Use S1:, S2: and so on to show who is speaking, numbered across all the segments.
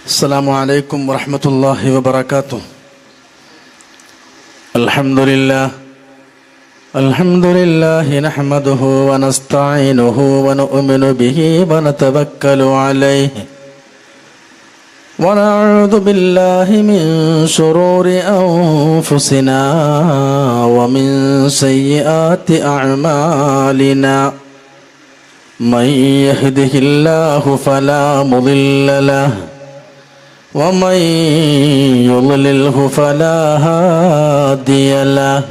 S1: السلام عليكم ورحمة الله وبركاته. الحمد لله نحمده ونستعينه ونؤمن به ونتوكل عليه ونعوذ بالله من شرور أنفسنا ومن سيئات أعمالنا. من يهده الله فلا مضل له ومن يضلله فلا هادي له.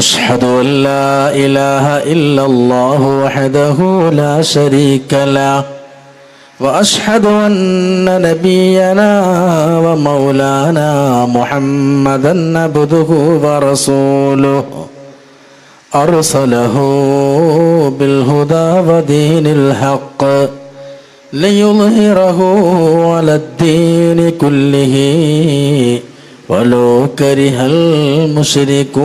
S1: أشهد أن لا إله إلا الله وحده لا شريك له وأشهد أن نبينا ومولانا محمدا عبده ورسوله أرسله بالهدى ودين الحق ليظهره على الدين كله ولو كره المشركون.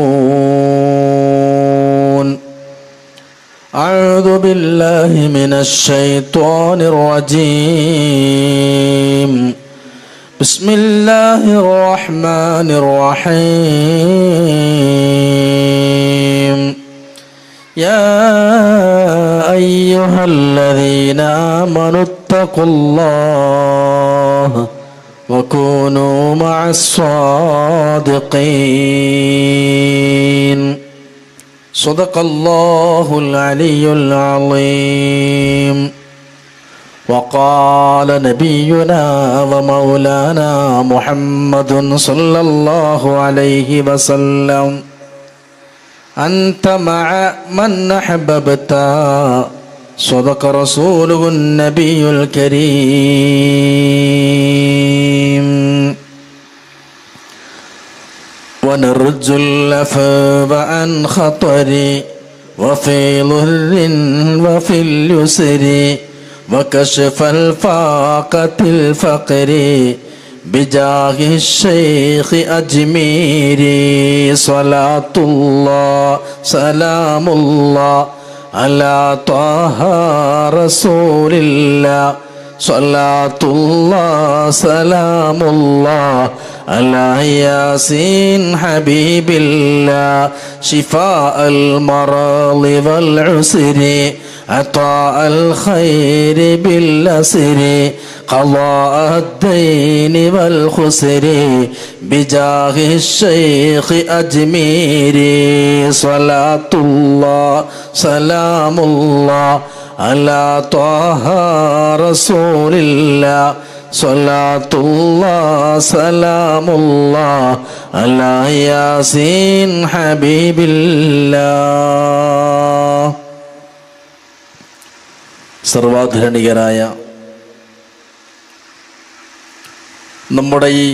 S1: أعوذ بالله من الشيطان الرجيم. بسم الله الرحمن الرحيم. يا أيها الذين آمنوا اتقوا الله وكونوا مع الصادقين. صدق الله العلي العظيم. وقال نبينا ومولانا محمد صلى الله عليه وسلم أنت مع من أحببت. صدق رسوله النبي الكريم. ونرجو العفو عن خطر وفي ضر وفي اليسر وكشف الفاقة الفقر بجاه الشيخ أجميري. صلاة الله سلام الله على طه رسول الله. صلاة الله سلام الله على ياسين حبيب الله. شفاء المرض والعسر عطاء الخير بالأسر قضاء الدين والخسر بجاه الشيخ أجميري. صلاة الله سلام الله على طه رسول الله. صلاة الله سلام الله على ياسين حبيب الله. സർവാധരണീയനായ നമ്മുടെ ഈ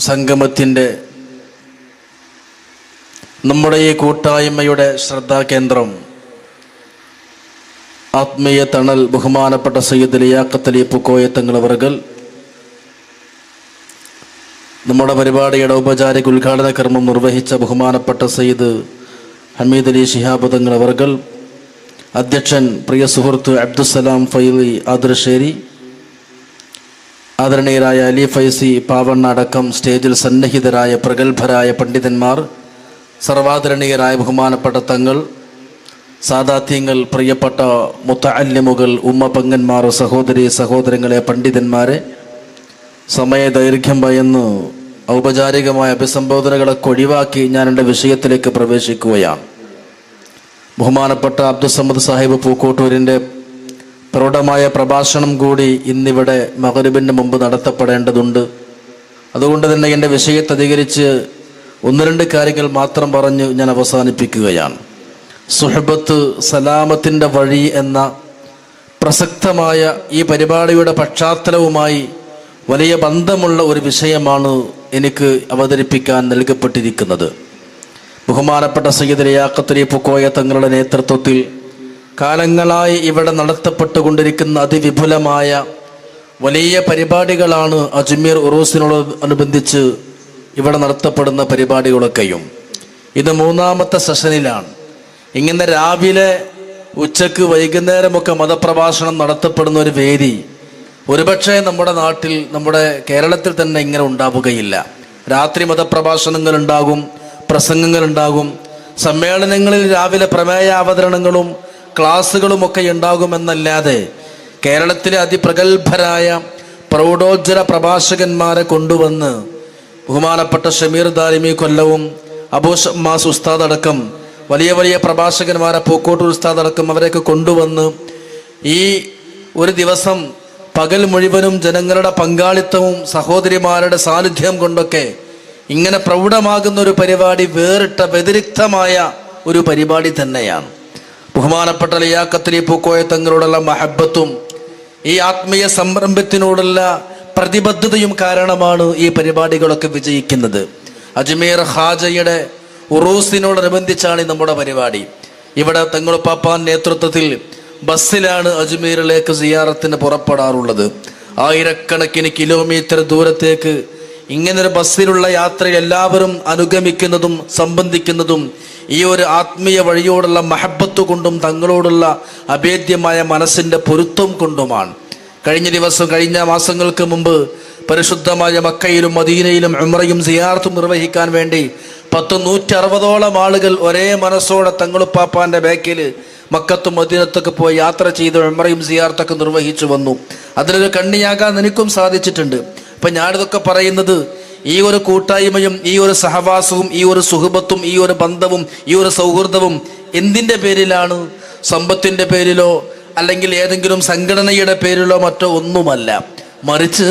S1: സംഗമത്തിൻ്റെ, നമ്മുടെ ഈ കൂട്ടായ്മയുടെ ശ്രദ്ധാകേന്ദ്രം ആത്മീയ തണൽ ബഹുമാനപ്പെട്ട സയ്യിദ് ലിയാഖത്ത് അലി പൂക്കോയ തങ്ങൾ അവർകൾ നമ്മുടെ പരിപാടിയുടെ ഔപചാരിക ഉദ്ഘാടന കർമ്മം നിർവഹിച്ച ബഹുമാനപ്പെട്ട സയ്യിദ് ഹമീദ് അലി ശിഹാബ് തങ്ങൾ അവർകൾ, അധ്യക്ഷൻ പ്രിയ സുഹൃത്ത് അബ്ദുസലാം ഫൈലി ആദർശേരി, ആദരണീയരായ അലി ഫൈസി പാവണ്ണ അടക്കം സ്റ്റേജിൽ സന്നിഹിതരായ പ്രഗത്ഭരായ പണ്ഡിതന്മാർ, സർവാദരണീയരായ ബഹുമാനപ്പെട്ട തങ്ങൾ, സാദാത്യങ്ങൾ, പ്രിയപ്പെട്ട മുത്തഅല്ലിമുകൾ, ഉമ്മപങ്ങന്മാർ, സഹോദരി സഹോദരങ്ങളെ, പണ്ഡിതന്മാരെ, സമയദൈർഘ്യം ഭയന്ന് ഔപചാരികമായ അഭിസംബോധനകളൊക്കെ ഒഴിവാക്കി ഞാൻ എൻ്റെ വിഷയത്തിലേക്ക് പ്രവേശിക്കുകയാണ്. ബഹുമാനപ്പെട്ട അബ്ദുസമ്മദ് സാഹിബ് പൂക്കോട്ടൂരിൻ്റെ പ്രൗഢമായ പ്രഭാഷണം കൂടി ഇന്നിവിടെ മഗ്‌രിബിന് മുമ്പ് നടത്തപ്പെടേണ്ടതുണ്ട്. അതുകൊണ്ട് തന്നെ എൻ്റെ വിഷയത്തെ അധികരിച്ച് ഒന്ന് രണ്ട് കാര്യങ്ങൾ മാത്രം പറഞ്ഞ് ഞാൻ അവസാനിപ്പിക്കുകയാണ്. സുഹബത്ത് സലാമത്തിൻ്റെ വഴി എന്ന പ്രസക്തമായ ഈ പരിപാടിയുടെ പശ്ചാത്തലവുമായി വലിയ ബന്ധമുള്ള ഒരു വിഷയമാണ് എനിക്ക് അവതരിപ്പിക്കാൻ നൽകപ്പെട്ടിരിക്കുന്നത്. ബഹുമാനപ്പെട്ട സയ്യിദ് ലിയാഖത്ത് അലി പൂക്കോയ തങ്ങളുടെ നേതൃത്വത്തിൽ കാലങ്ങളായി ഇവിടെ നടത്തപ്പെട്ടുകൊണ്ടിരിക്കുന്ന അതിവിപുലമായ വലിയ പരിപാടികളാണ് അജ്മീർ ഉറൂസിനോടനുബന്ധിച്ച് ഇവിടെ നടത്തപ്പെടുന്ന പരിപാടികളൊക്കെയും. ഇത് മൂന്നാമത്തെ സെഷനിലാണ്. ഇങ്ങനെ രാവിലെ ഉച്ചക്ക് വൈകുന്നേരമൊക്കെ മതപ്രഭാഷണം നടത്തപ്പെടുന്ന ഒരു വേദി ഒരുപക്ഷെ നമ്മുടെ നാട്ടിൽ, നമ്മുടെ കേരളത്തിൽ തന്നെ ഇങ്ങനെ ഉണ്ടാവുകയില്ല. രാത്രി മതപ്രഭാഷണങ്ങൾ ഉണ്ടാകും, പ്രസംഗങ്ങൾ ഉണ്ടാകും, സമ്മേളനങ്ങളിൽ രാവിലെ പ്രമേയ അവതരണങ്ങളും ക്ലാസ്സുകളുമൊക്കെ ഉണ്ടാകുമെന്നല്ലാതെ കേരളത്തിലെ അതിപ്രഗത്ഭരായ പ്രൗഢോജ്വല പ്രഭാഷകന്മാരെ കൊണ്ടുവന്ന് ബഹുമാനപ്പെട്ട ഷമീർ ദാരിമി കൊല്ലവും, അബൂ ഷമ്മാസ് ഉസ്താദ് അടക്കം വലിയ വലിയ പ്രഭാഷകന്മാരെ, പൂക്കോട്ടൂർ ഉസ്താദ് അടക്കം അവരെയൊക്കെ കൊണ്ടുവന്ന് ഈ ഒരു ദിവസം പകൽ മുഴുവനും ജനങ്ങളുടെ പങ്കാളിത്തവും സഹോദരിമാരുടെ സാന്നിധ്യം കൊണ്ടൊക്കെ ഇങ്ങനെ പ്രൗഢമാകുന്ന ഒരു പരിപാടി വേറിട്ട വ്യതിരിക്തമായ ഒരു പരിപാടി തന്നെയാണ്. ബഹുമാനപ്പെട്ട ലിയാഖത്ത് പൂക്കോയ തങ്ങളോടുള്ള മഹബത്തും ഈ ആത്മീയ സംരംഭത്തിനോടുള്ള പ്രതിബദ്ധതയും കാരണമാണ് ഈ പരിപാടികളൊക്കെ വിജയിക്കുന്നത്. അജ്മീർ ഖാജയുടെ ഉറൂസിനോടനുബന്ധിച്ചാണ് നമ്മുടെ പരിപാടി. ഇവിടെ തങ്ങളുപ്പാപ്പാൻ നേതൃത്വത്തിൽ ബസ്സിലാണ് അജ്മീറിലേക്ക് സിയാറത്തിന് പുറപ്പെടാറുള്ളത്. ആയിരക്കണക്കിന് കിലോമീറ്റർ ദൂരത്തേക്ക് ഇങ്ങനൊരു ബസ്സിലുള്ള യാത്രയിൽ എല്ലാവരും അനുഗമിക്കുന്നതും സംബന്ധിക്കുന്നതും ഈ ഒരു ആത്മീയ വഴിയോടുള്ള മഹബത്ത് കൊണ്ടും തങ്ങളോടുള്ള അഭേദ്യമായ മനസ്സിൻ്റെ പൊരുത്തം കൊണ്ടുമാണ്. കഴിഞ്ഞ മാസങ്ങൾക്ക് മുമ്പ് പരിശുദ്ധമായ മക്കയിലും മദീനയിലും ഉംറയും സിയാറത്തും നിർവഹിക്കാൻ വേണ്ടി 160 ആളുകൾ ഒരേ മനസ്സോടെ തങ്ങളുപ്പാപ്പാൻ്റെ ബാക്കിൽ മക്കത്തും മദീനത്തൊക്കെ പോയി യാത്ര ചെയ്ത് ഉംറയും സിയാറത്തൊക്കെ നിർവഹിച്ചു വന്നു. അതിലൊരു കണ്ണിയാകാൻ എനിക്കും സാധിച്ചിട്ടുണ്ട്. അപ്പം ഞാനിതൊക്കെ പറയുന്നത് ഈ ഒരു കൂട്ടായ്മയും ഈ ഒരു സഹവാസവും ഈ ഒരു സുഹബത്തും ഈ ഒരു ബന്ധവും ഈ ഒരു സൗഹൃദവും എന്തിൻ്റെ പേരിലാണ്? സമ്പത്തിൻ്റെ പേരിലോ അല്ലെങ്കിൽ ഏതെങ്കിലും സംഘടനയുടെ പേരിലോ മറ്റോ ഒന്നുമല്ല. മറിച്ച്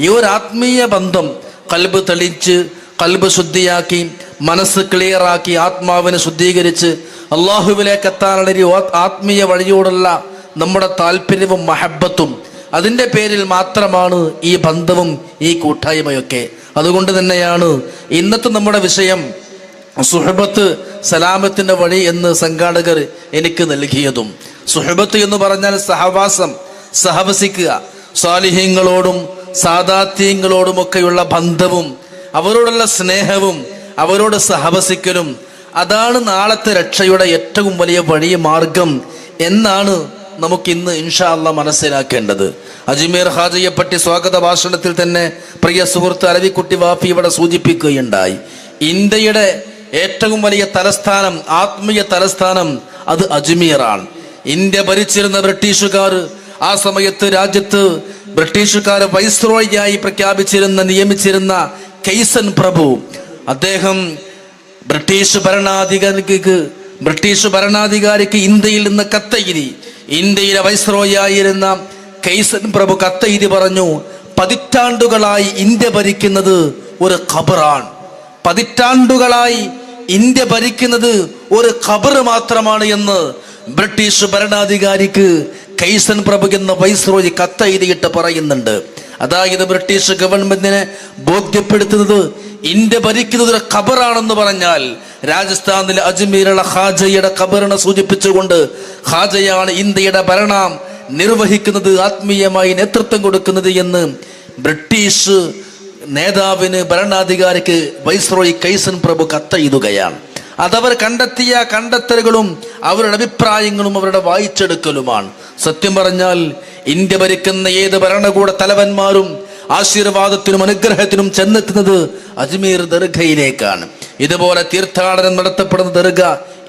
S1: ഈ ഒരു ആത്മീയ ബന്ധം കൽബ് തെളിച്ച്, കൽബ് ശുദ്ധിയാക്കി, മനസ്സ് ക്ലിയറാക്കി, ആത്മാവിനെ ശുദ്ധീകരിച്ച് അള്ളാഹുവിലേക്ക് എത്താനുള്ള ഒരു ആത്മീയ വഴിയോടുള്ള നമ്മുടെ താല്പര്യവും മഹബത്തും അതിൻ്റെ പേരിൽ മാത്രമാണ് ഈ ബന്ധവും ഈ കൂട്ടായ്മയൊക്കെ. അതുകൊണ്ട് തന്നെയാണ് ഇന്നത്തെ നമ്മുടെ വിഷയം സുഹബത്ത് സലാമത്തിൻ്റെ വഴി എന്ന് സംഘാടകർ എനിക്ക് നൽകിയതും. സുഹബത്ത് എന്ന് പറഞ്ഞാൽ സഹവാസം, സഹവസിക്കുക, സാലിഹ്യങ്ങളോടും സാദാത്യങ്ങളോടുമൊക്കെയുള്ള ബന്ധവും അവരോടുള്ള സ്നേഹവും അവരോട് സഹവസിക്കലും അതാണ് നാളത്തെ രക്ഷയുടെ ഏറ്റവും വലിയ വഴി മാർഗം എന്നാണ് നമുക്കിന്ന് ഇൻഷാ അല്ലാഹ് മനസ്സിലാക്കേണ്ടത്. അജ്മീർ ഖാജയെ പറ്റി സ്വാഗത ഭാഷണത്തിൽ തന്നെ പ്രിയ സുഹൃത്ത് അലവിക്കുട്ടി വാഫി ഇവിടെ സൂചിപ്പിക്കുകയുണ്ടായി. ഇന്ത്യയുടെ ഏറ്റവും വലിയ തലസ്ഥാനം, ആത്മീയ തലസ്ഥാനം അത് അജ്മീറാണ്. ഇന്ത്യ ഭരിച്ചിരുന്ന ബ്രിട്ടീഷുകാർ ആ സമയത്ത് രാജ്യത്ത് ബ്രിട്ടീഷുകാർ വൈസ്രോയിയായി നിയമിച്ചിരുന്ന കൈസൻ പ്രഭു, അദ്ദേഹം ബ്രിട്ടീഷ് ഭരണാധികാരിക്ക് ഇന്ത്യയിൽ നിന്ന് കത്തെഴുതി. ഇന്ത്യയിലെ വൈസ്രോയിയായിരുന്ന കൈസൻ പ്രഭു കത്തെഴുതി പറഞ്ഞു, പതിറ്റാണ്ടുകളായി ഇന്ത്യ ഭരിക്കുന്നത് ഒരു ഖബറാണ്. പതിറ്റാണ്ടുകളായി ഇന്ത്യ ഭരിക്കുന്നത് ഒരു ഖബർ മാത്രമാണ് എന്ന് ബ്രിട്ടീഷ് ഭരണാധികാരിക്ക് കൈസൻ പ്രഭു എന്ന വൈസ്രോയി കത്തെഴുതിയിട്ട് പറയുന്നുണ്ട്. അതായത് ബ്രിട്ടീഷ് ഗവൺമെന്റിനെ ബോധ്യപ്പെടുത്തുന്നത് ഇന്ത്യ ഭരിക്കുന്നത് ഒരു ഖബറാണെന്ന് പറഞ്ഞാൽ രാജസ്ഥാനിലെ അജ്മീറുള്ള ഖാജയുടെ ഖബറിനെ സൂചിപ്പിച്ചുകൊണ്ട് ഖാജയാണ് ഇന്ത്യയുടെ ഭരണം നിർവഹിക്കുന്നത്, ആത്മീയമായി നേതൃത്വം കൊടുക്കുന്നത് എന്ന് ബ്രിട്ടീഷ് നേതാവിന്, ഭരണാധികാരിക്ക് വൈസ്രോയി കൈസൻ പ്രഭു കത്തെഴുതുകയാണ്. അതവർ കണ്ടെത്തിയ കണ്ടെത്തലുകളും അവരുടെ അഭിപ്രായങ്ങളും അവരുടെ വായിച്ചെടുക്കലുമാണ്. സത്യം പറഞ്ഞാൽ ഇന്ത്യ ഭരിക്കുന്ന ഏത് ഭരണകൂട തലവന്മാരും ആശീർവാദത്തിനും അനുഗ്രഹത്തിനും ചെന്നെത്തുന്നത് അജ്മീർ ദർഗയിലേക്കാണ്. ഇതുപോലെ തീർത്ഥാടനം നടത്തപ്പെടുന്ന ദർഗ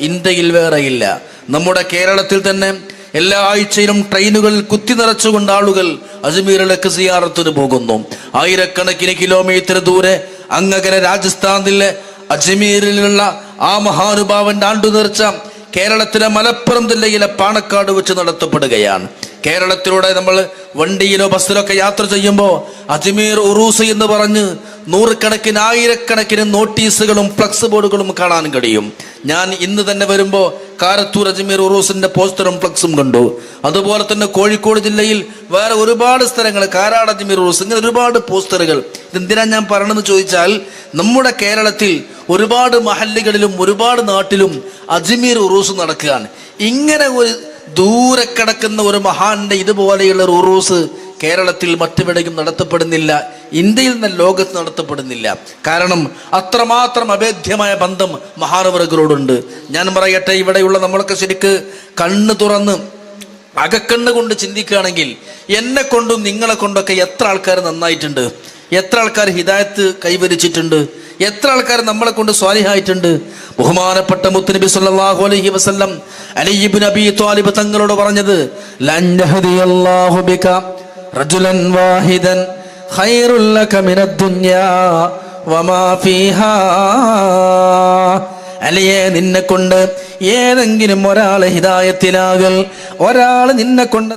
S1: ഇന്ത്യയിൽ വേറെയില്ല. നമ്മുടെ കേരളത്തിൽ തന്നെ എല്ലാ ആഴ്ചയിലും ട്രെയിനുകളിൽ കുത്തി നിറച്ചുകൊണ്ട് ആളുകൾ അജ്മീറിലേക്ക് സിയാറത്തിന് പോകുന്നു. ആയിരക്കണക്കിന് കിലോമീറ്റർ ദൂരെ അങ്ങകര രാജസ്ഥാനിലെ അജ്മീറിലുള്ള ആ മഹാനുഭാവന്റെ ആണ്ടുനേർച്ച കേരളത്തിലെ മലപ്പുറം ജില്ലയിലെ പാണക്കാട് വെച്ച് നടത്തപ്പെടുകയാണ്. കേരളത്തിലൂടെ നമ്മൾ വണ്ടിയിലോ ബസ്സിലൊക്കെ യാത്ര ചെയ്യുമ്പോൾ അജ്മീർ ഉറൂസ് എന്ന് പറഞ്ഞ് നൂറുകണക്കിന് ആയിരക്കണക്കിന് നോട്ടീസുകളും ഫ്ലക്സ് ബോർഡുകളും കാണാൻ കഴിയും. ഞാൻ ഇന്ന് തന്നെ വരുമ്പോൾ കാരത്തൂർ അജ്മീർ ഉറൂസിന്റെ പോസ്റ്ററും ഫ്ലക്സും കണ്ടു. അതുപോലെ തന്നെ കോഴിക്കോട് ജില്ലയിൽ വേറെ ഒരുപാട് സ്ഥലങ്ങൾ, കാരാട് അജ്മീർ ഉറൂസ്, ഇങ്ങനെ ഒരുപാട് പോസ്റ്ററുകൾ. ഇതെന്തിനാ ഞാൻ പറയണമെന്ന് ചോദിച്ചാൽ നമ്മുടെ കേരളത്തിൽ ഒരുപാട് മഹല്ലുകളിലും ഒരുപാട് നാട്ടിലും അജ്മീർ ഉറൂസ് നടക്കുകയാണ്. ഇങ്ങനെ ഒരു ദൂരെ കിടക്കുന്ന ഒരു മഹാന്റെ ഇതുപോലെയുള്ള ഒരു ഉറൂസ് കേരളത്തിൽ മറ്റെവിടെയും നടത്തപ്പെടുന്നില്ല, ഇന്ത്യയിൽ നിന്ന് ലോകത്ത് നടത്തപ്പെടുന്നില്ല. കാരണം അത്രമാത്രം അഭേദ്യമായ ബന്ധം മഹാനവറുകളോടുണ്ട്. ഞാൻ പറയട്ടെ, ഇവിടെയുള്ള നമ്മളൊക്കെ ശരിക്ക് കണ്ണ് തുറന്ന് അകക്കണ്ണ് കൊണ്ട് ചിന്തിക്കുകയാണെങ്കിൽ എന്നെ കൊണ്ടും നിങ്ങളെ കൊണ്ടൊക്കെ എത്ര ആൾക്കാർ നന്നായിട്ടുണ്ട്, എത്ര ആൾക്കാർ ഹിദായത്ത് കൈവരിച്ചിട്ടുണ്ട്, എത്ര ആൾക്കാർ നമ്മളെ കൊണ്ട് സ്വാലിഹായിട്ടുണ്ട്. ബഹുമാനപ്പെട്ട മുത്തുനബി സല്ലല്ലാഹു അലൈഹി വസല്ലം അലി ഇബ്നു അബീ ത്വാലിബ് തങ്ങളോട് പറഞ്ഞത്, ലൻ യഹ്ദിയല്ലാഹു ബിക റജുലൻ വാഹിദൻ ഖൈറുൽ ലക മിനദ് ദുനിയാ വമാ ഫീഹാ. അലിയെ, നിന്നെ കൊണ്ട് ഏതെങ്കിലും ഒരാളെ ഹിദായത്തിലാകൽ, ഒരാൾ നിന്നെ കൊണ്ട്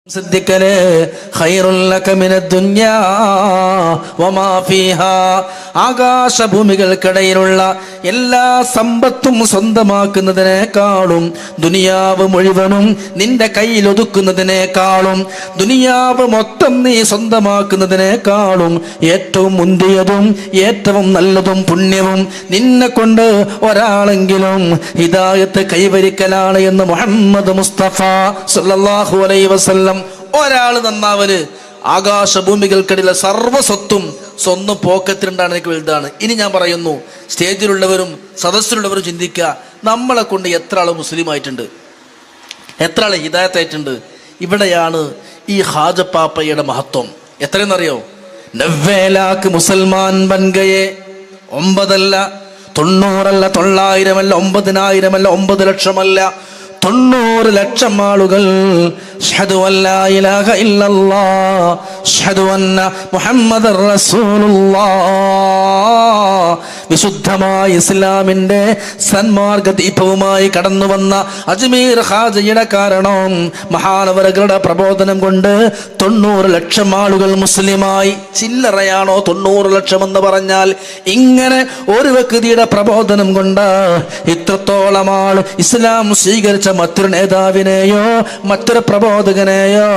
S1: ശ്രദ്ധിക്കല്, ഖൈറുൽ ലക മിനദ് ദുനിയാ വമാ ഫീഹാ, ആകാശഭൂമികൾക്കിടയിലുള്ള എല്ലാ സമ്പത്തും സ്വന്തമാക്കുന്നതിനേക്കാളും, ദുനിയാവ് മുഴുവനും നിന്റെ കയ്യിൽ ഒതുക്കുന്നതിനേക്കാളും, ദുനിയാവ് മൊത്തം നീ സ്വന്തമാക്കുന്നതിനേക്കാളും ഏറ്റവും മുന്തിയതും ഏറ്റവും നല്ലതും പുണ്യവും നിന്നെ കൊണ്ട് ഒരാളെങ്കിലും ഹിദായത്ത് കൈവരിക്കലാണ് എന്ന് മുഹമ്മദ് മുസ്തഫ സല്ലല്ലാഹു അലൈഹി വസല്ലം. ഒരാൾ നന്നാവല് ആകാശഭൂമികൾക്കിടയിലെ സർവ്വസ്വത്തും സ്വന്തം പോക്കറ്റിലുണ്ടാണ് എനിക്ക് വലുതാണ്. ഇനി ഞാൻ പറയുന്നു, സ്റ്റേജിലുള്ളവരും സദസ്സിലുള്ളവരും ചിന്തിക്കുക, നമ്മളെ കൊണ്ട് എത്ര ആൾ മുസ്ലിം ആയിട്ടുണ്ട്, എത്ര ആൾ ഹിദായത്തായിട്ടുണ്ട്. ഇവിടെയാണ് ഈ ഹാജപ്പാപ്പയുടെ മഹത്വം. എത്രയെന്നറിയോ? 90 लाख മുസൽമാൻ ബൻഗയെ. 9 അല്ല, 90 അല്ല, 900 അല്ല, 9000 അല്ല, 9 ലക്ഷമല്ല, 90 ലക്ഷം ആളുകൾ അഷ്ഹദു അല്ലാ ഇലാഹ ഇല്ലല്ലാഹ് അഷ്ഹദു അന്ന മുഹമ്മദർ റസൂലുള്ളാഹ്, വിശുദ്ധമായ ഇസ്ലാമിന്റെ സന്മാർഗ ദീപവുമായി കടന്നു വന്ന അജ്മീർ ഹാജയുടെ കാരണം മഹാനവറുകളുടെ പ്രബോധനം കൊണ്ട് 90 ലക്ഷം ആളുകൾ മുസ്ലിമായി. ചില്ലറയാണോ 90 ലക്ഷം എന്ന് പറഞ്ഞാൽ? ഇങ്ങനെ ഒരു വ്യക്തിയുടെ പ്രബോധനം കൊണ്ട് ഇത്രത്തോളം ആൾ ഇസ്ലാം സ്വീകരിച്ച മറ്റൊരു നേതാവിനെയോ മറ്റൊരു പ്രബോധകനെയോ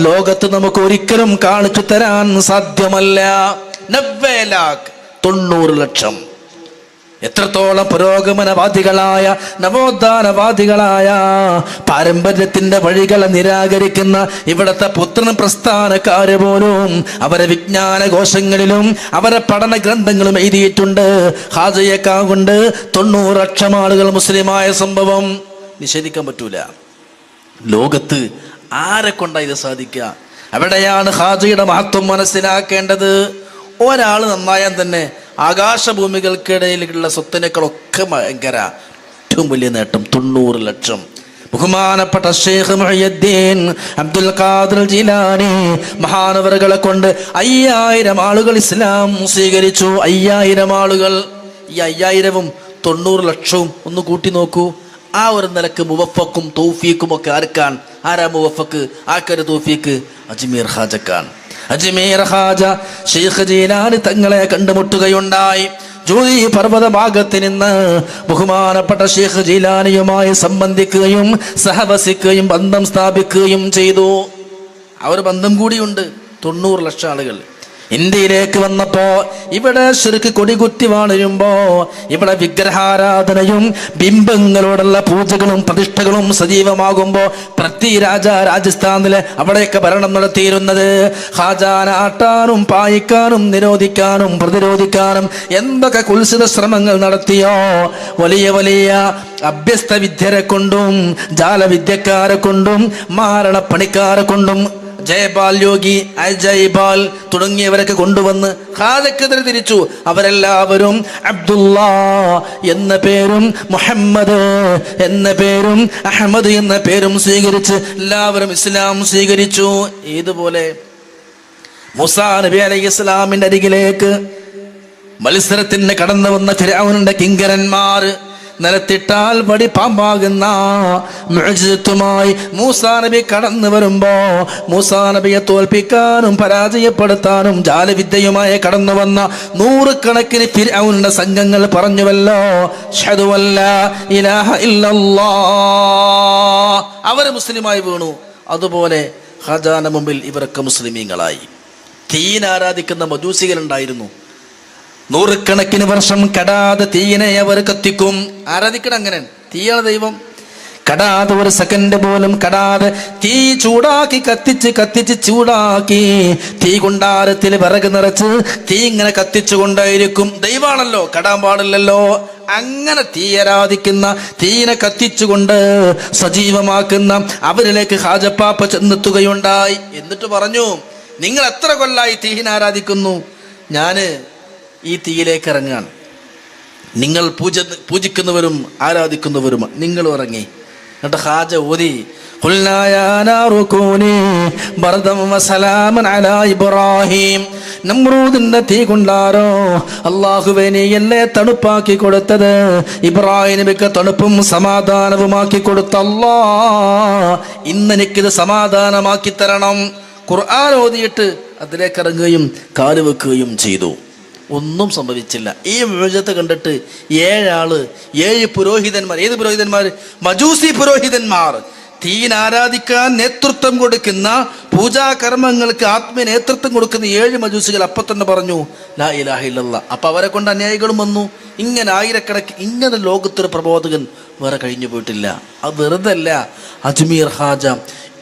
S1: ലോകത്ത് നമുക്ക് ഒരിക്കലും കാണിച്ചു തരാൻ സാധ്യമല്ല. 90 लाख, 90 ലക്ഷം. എത്രത്തോളം പുരോഗമനവാദികളായ നവോത്ഥാനവാദികളായ പാരമ്പര്യത്തിന്റെ വഴികളെ നിരാകരിക്കുന്ന ഇവിടത്തെ പുത്രൻ പ്രസ്ഥാനക്കാര് പോലും അവരെ വിജ്ഞാനകോശങ്ങളിലും അവരെ പഠന ഗ്രന്ഥങ്ങളും എഴുതിയിട്ടുണ്ട്. ഹാജയേക്കാ കൊണ്ട് 90 ലക്ഷം ആളുകൾ മുസ്ലിമായ സംഭവം നിഷേധിക്കാൻ പറ്റൂല. ലോകത്ത് ആരെ കൊണ്ടാ ഇത് സാധിക്കുക? അവിടെയാണ് ഹാജയുടെ മഹത്വം മനസ്സിലാക്കേണ്ടത്. ഒരാൾ നന്നായാൽ തന്നെ ആകാശഭൂമികൾക്കിടയിലുള്ള സ്വത്തിനേക്കാളൊക്കെ ഭയങ്കര ഏറ്റവും വലിയ നേട്ടം 90 ലക്ഷം. ബഹുമാനപ്പെട്ട ഷെയ്ഖ് മുഹയ്യിദ്ദീൻ അബ്ദുൽ ഖാദിർ ജീലാനി മഹാനവറുകളെ കൊണ്ട് 5000 ആളുകൾ ഇസ്ലാം സ്വീകരിച്ചു. 5000 ആളുകൾ. ഈ 5000ഉം 90 ലക്ഷവും ഒന്ന് കൂട്ടി നോക്കൂ. ആ ഒരു നിലക്ക് മുവഫക്കും തൗഫീഖും ഒക്കെ ആർക്കാൻ? ആരാ മുവഫക്ക്, ആർക്കൊരു തൗഫീഖ്? അജ്മീർ ഹാജക്കാൻ. അജ്മീർ ഹാജ ഷെയ്ഖ് ജീലാനി തങ്ങളെ കണ്ടുമുട്ടുകയുണ്ടായി. ജൂദി പർവ്വത ഭാഗത്ത് നിന്ന് ബഹുമാനപ്പെട്ട ഷെയ്ഖ് ജീലാനിയുമായി സംബന്ധിക്കുകയും സഹവസിക്കുകയും ബന്ധം സ്ഥാപിക്കുകയും ചെയ്തു. ആ ഒരു ബന്ധം കൂടിയുണ്ട്. 90 ലക്ഷം ആളുകൾ ഇന്ത്യയിലേക്ക് വന്നപ്പോ ഇവിടെ ശിർക്ക് കൊടികുത്തി വാണിരുമ്പോ ഇവിടെ വിഗ്രഹാരാധനയും ബിംബങ്ങളോടുള്ള പൂജകളും പ്രതിഷ്ഠകളും സജീവമാകുമ്പോ പൃഥ്വി രാജ രാജസ്ഥാനിലെ അവിടെയൊക്കെ ഭരണം നടത്തിയിരുന്നത് ഖാജാനെ ആട്ടാനും പായിക്കാനും നിരോധിക്കാനും പ്രതിരോധിക്കാനും എന്തൊക്കെ കുൽസിത ശ്രമങ്ങൾ നടത്തിയോ, വലിയ വലിയ അഭ്യസ്ത വിദ്യരെ കൊണ്ടും ജാലവിദ്യക്കാരെ കൊണ്ടും മാരണപ്പണിക്കാരെ കൊണ്ടും ജയപാൽ യോഗി, അജയ്പാൽ തുടങ്ങിയവരൊക്കെ കൊണ്ടുവന്ന് ഖാജക്കെതിരെ തിരിച്ചു. അവരെല്ലാവരും അബ്ദുള്ള എന്ന പേരും മുഹമ്മദ് എന്ന പേരും അഹമ്മദ് എന്ന പേരും സ്വീകരിച്ച് എല്ലാവരും ഇസ്ലാം സ്വീകരിച്ചു. ഇതുപോലെ മൂസാ നബി അലൈഹി ഇസ്ലാമിന്റെ അരികിലേക്ക് മത്സരത്തിന് കടന്നു വന്ന ഫിർഔനിന്റെ കിങ്കരന്മാർ നിലത്തിട്ടാൽ വടി പാമ്പാകുന്ന മുഅ്ജിസത്തുമായി മൂസാ നബി കടന്നു വരുമ്പോ മൂസാ നബിയെ തോൽപ്പിക്കാനും പരാജയപ്പെടുത്താനും ജാലവിദ്യയുമായി കടന്നു വന്ന 100 കണക്കിന് ഫിർഔനിന്റെ സംഘങ്ങൾ പറഞ്ഞുവല്ലോ അഷ്ഹദു അല്ലാ ഇലാഹ ഇല്ലല്ലാഹ്. അവർ മുസ്ലിമായി വീണു. അതുപോലെ ഖാജാന്റെ മുമ്പിൽ ഇവരൊക്കെ മുസ്ലിമീങ്ങളായി. തീൻ ആരാധിക്കുന്ന മജൂസികളുണ്ടായിരുന്നു. 100 കണക്കിന് വർഷം കടാതെ തീയിനെ അവർ കത്തിക്കും. ആരാധിക്കണം. അങ്ങനെ തീയാണ് ദൈവം. കടാതെ ഒരു സെക്കൻഡ് പോലും കടാതെ തീ ചൂടാക്കി കത്തിച്ച് ചൂടാക്കി തീ കുണ്ടാരത്തിൽ വിറക് നിറച്ച് തീ ഇങ്ങനെ കത്തിച്ചു കൊണ്ടായിരിക്കും. ദൈവമാണല്ലോ, കടാൻ പാടില്ലല്ലോ. അങ്ങനെ തീ ആരാധിക്കുന്ന, തീനെ കത്തിച്ചുകൊണ്ട് സജീവമാക്കുന്ന അവരിലേക്ക് ഹാജപ്പാപ്പ ചെന്നെത്തുകയുണ്ടായി. എന്നിട്ട് പറഞ്ഞു, നിങ്ങൾ എത്ര കൊല്ലായി തീഹിനെ ആരാധിക്കുന്നു? ഞാൻ ഈ തീയിലേക്ക് ഇറങ്ങാണ്. നിങ്ങൾ പൂജിക്കുന്നവരും ആരാധിക്കുന്നവരും നിങ്ങൾ ഇറങ്ങി. എന്നിട്ട് ഹാജ ഓതി, നമ്രൂദിന്റെ തീ കൊണ്ടാരോ അല്ലാഹുവേ നീ എന്നെ തണുപ്പാക്കി കൊടുത്തത്, ഇബ്രാഹിം നബിക്ക് തണുപ്പും സമാധാനവുമാക്കി കൊടുത്ത അല്ലാ, ഇന്നെനിക്കിത് സമാധാനമാക്കി തരണം. ഖുർആൻ ഓതിയിട്ട് അതിലേക്ക് ഇറങ്ങുകയും കാല് വെക്കുകയും ചെയ്തു. ഒന്നും സംഭവിച്ചില്ല. ഈ മുഅ്ജിസത്ത് കണ്ടിട്ട് 7 പുരോഹിതന്മാർ, ഏത് പുരോഹിതന്മാർ? മജൂസി പുരോഹിതന്മാർ, തീൻ ആരാധിക്കാൻ നേതൃത്വം കൊടുക്കുന്ന, പൂജാകർമ്മങ്ങൾക്ക് ആത്മീയ നേതൃത്വം കൊടുക്കുന്ന 7 മജൂസികൾ അപ്പൊ തന്നെ പറഞ്ഞു ലാ ഇലാഹ ഇല്ലല്ലാഹ്. അപ്പൊ അവരെ കൊണ്ട് അനുയായികളും വന്നു. ഇങ്ങനെ ആയിരക്കണക്കിന്, ഇങ്ങനെ ലോകത്തൊരു പ്രബോധകൻ വേറെ കഴിഞ്ഞു പോയിട്ടില്ല. അത് വെറുതെ അല്ല. അജ്മീർ ഹാജ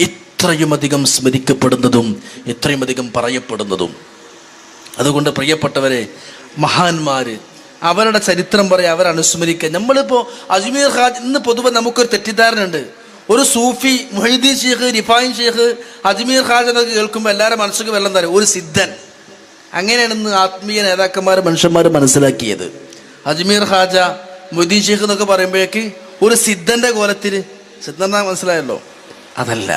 S1: ഇത്രയും അധികം സ്മരിക്കപ്പെടുന്നതും ഇത്രയും അധികം പറയപ്പെടുന്നതും. അതുകൊണ്ട് പ്രിയപ്പെട്ടവരെ, മഹാന്മാര് അവരുടെ ചരിത്രം പറയാൻ, അവരനുസ്മരിക്കുക. നമ്മളിപ്പോൾ അജ്മീർ ഹാജ്, ഇന്ന് പൊതുവെ നമുക്കൊരു തെറ്റിദ്ധാരണ ഉണ്ട്. ഒരു സൂഫി മുഹീദ്ദീൻ ഷെയ്ഖ്, റിഫായിൻ ഷെയ്ഖ്, അജ്മീർ ഹാജ് എന്നൊക്കെ കേൾക്കുമ്പോൾ എല്ലാവരും മനസ്സിലേക്ക് വെള്ളം തരും. ഒരു സിദ്ധൻ. അങ്ങനെയാണ് ഇന്ന് ആത്മീയ നേതാക്കന്മാർ, മനുഷ്യന്മാർ മനസ്സിലാക്കിയത്. അജ്മീർ ഹാജ, മുഹീദ്ദീൻ ഷെയ്ഖ് എന്നൊക്കെ പറയുമ്പോഴേക്ക് ഒരു സിദ്ധന്റെ കോലത്തിൽ. സിദ്ധൻ മനസ്സിലായല്ലോ? അതല്ല,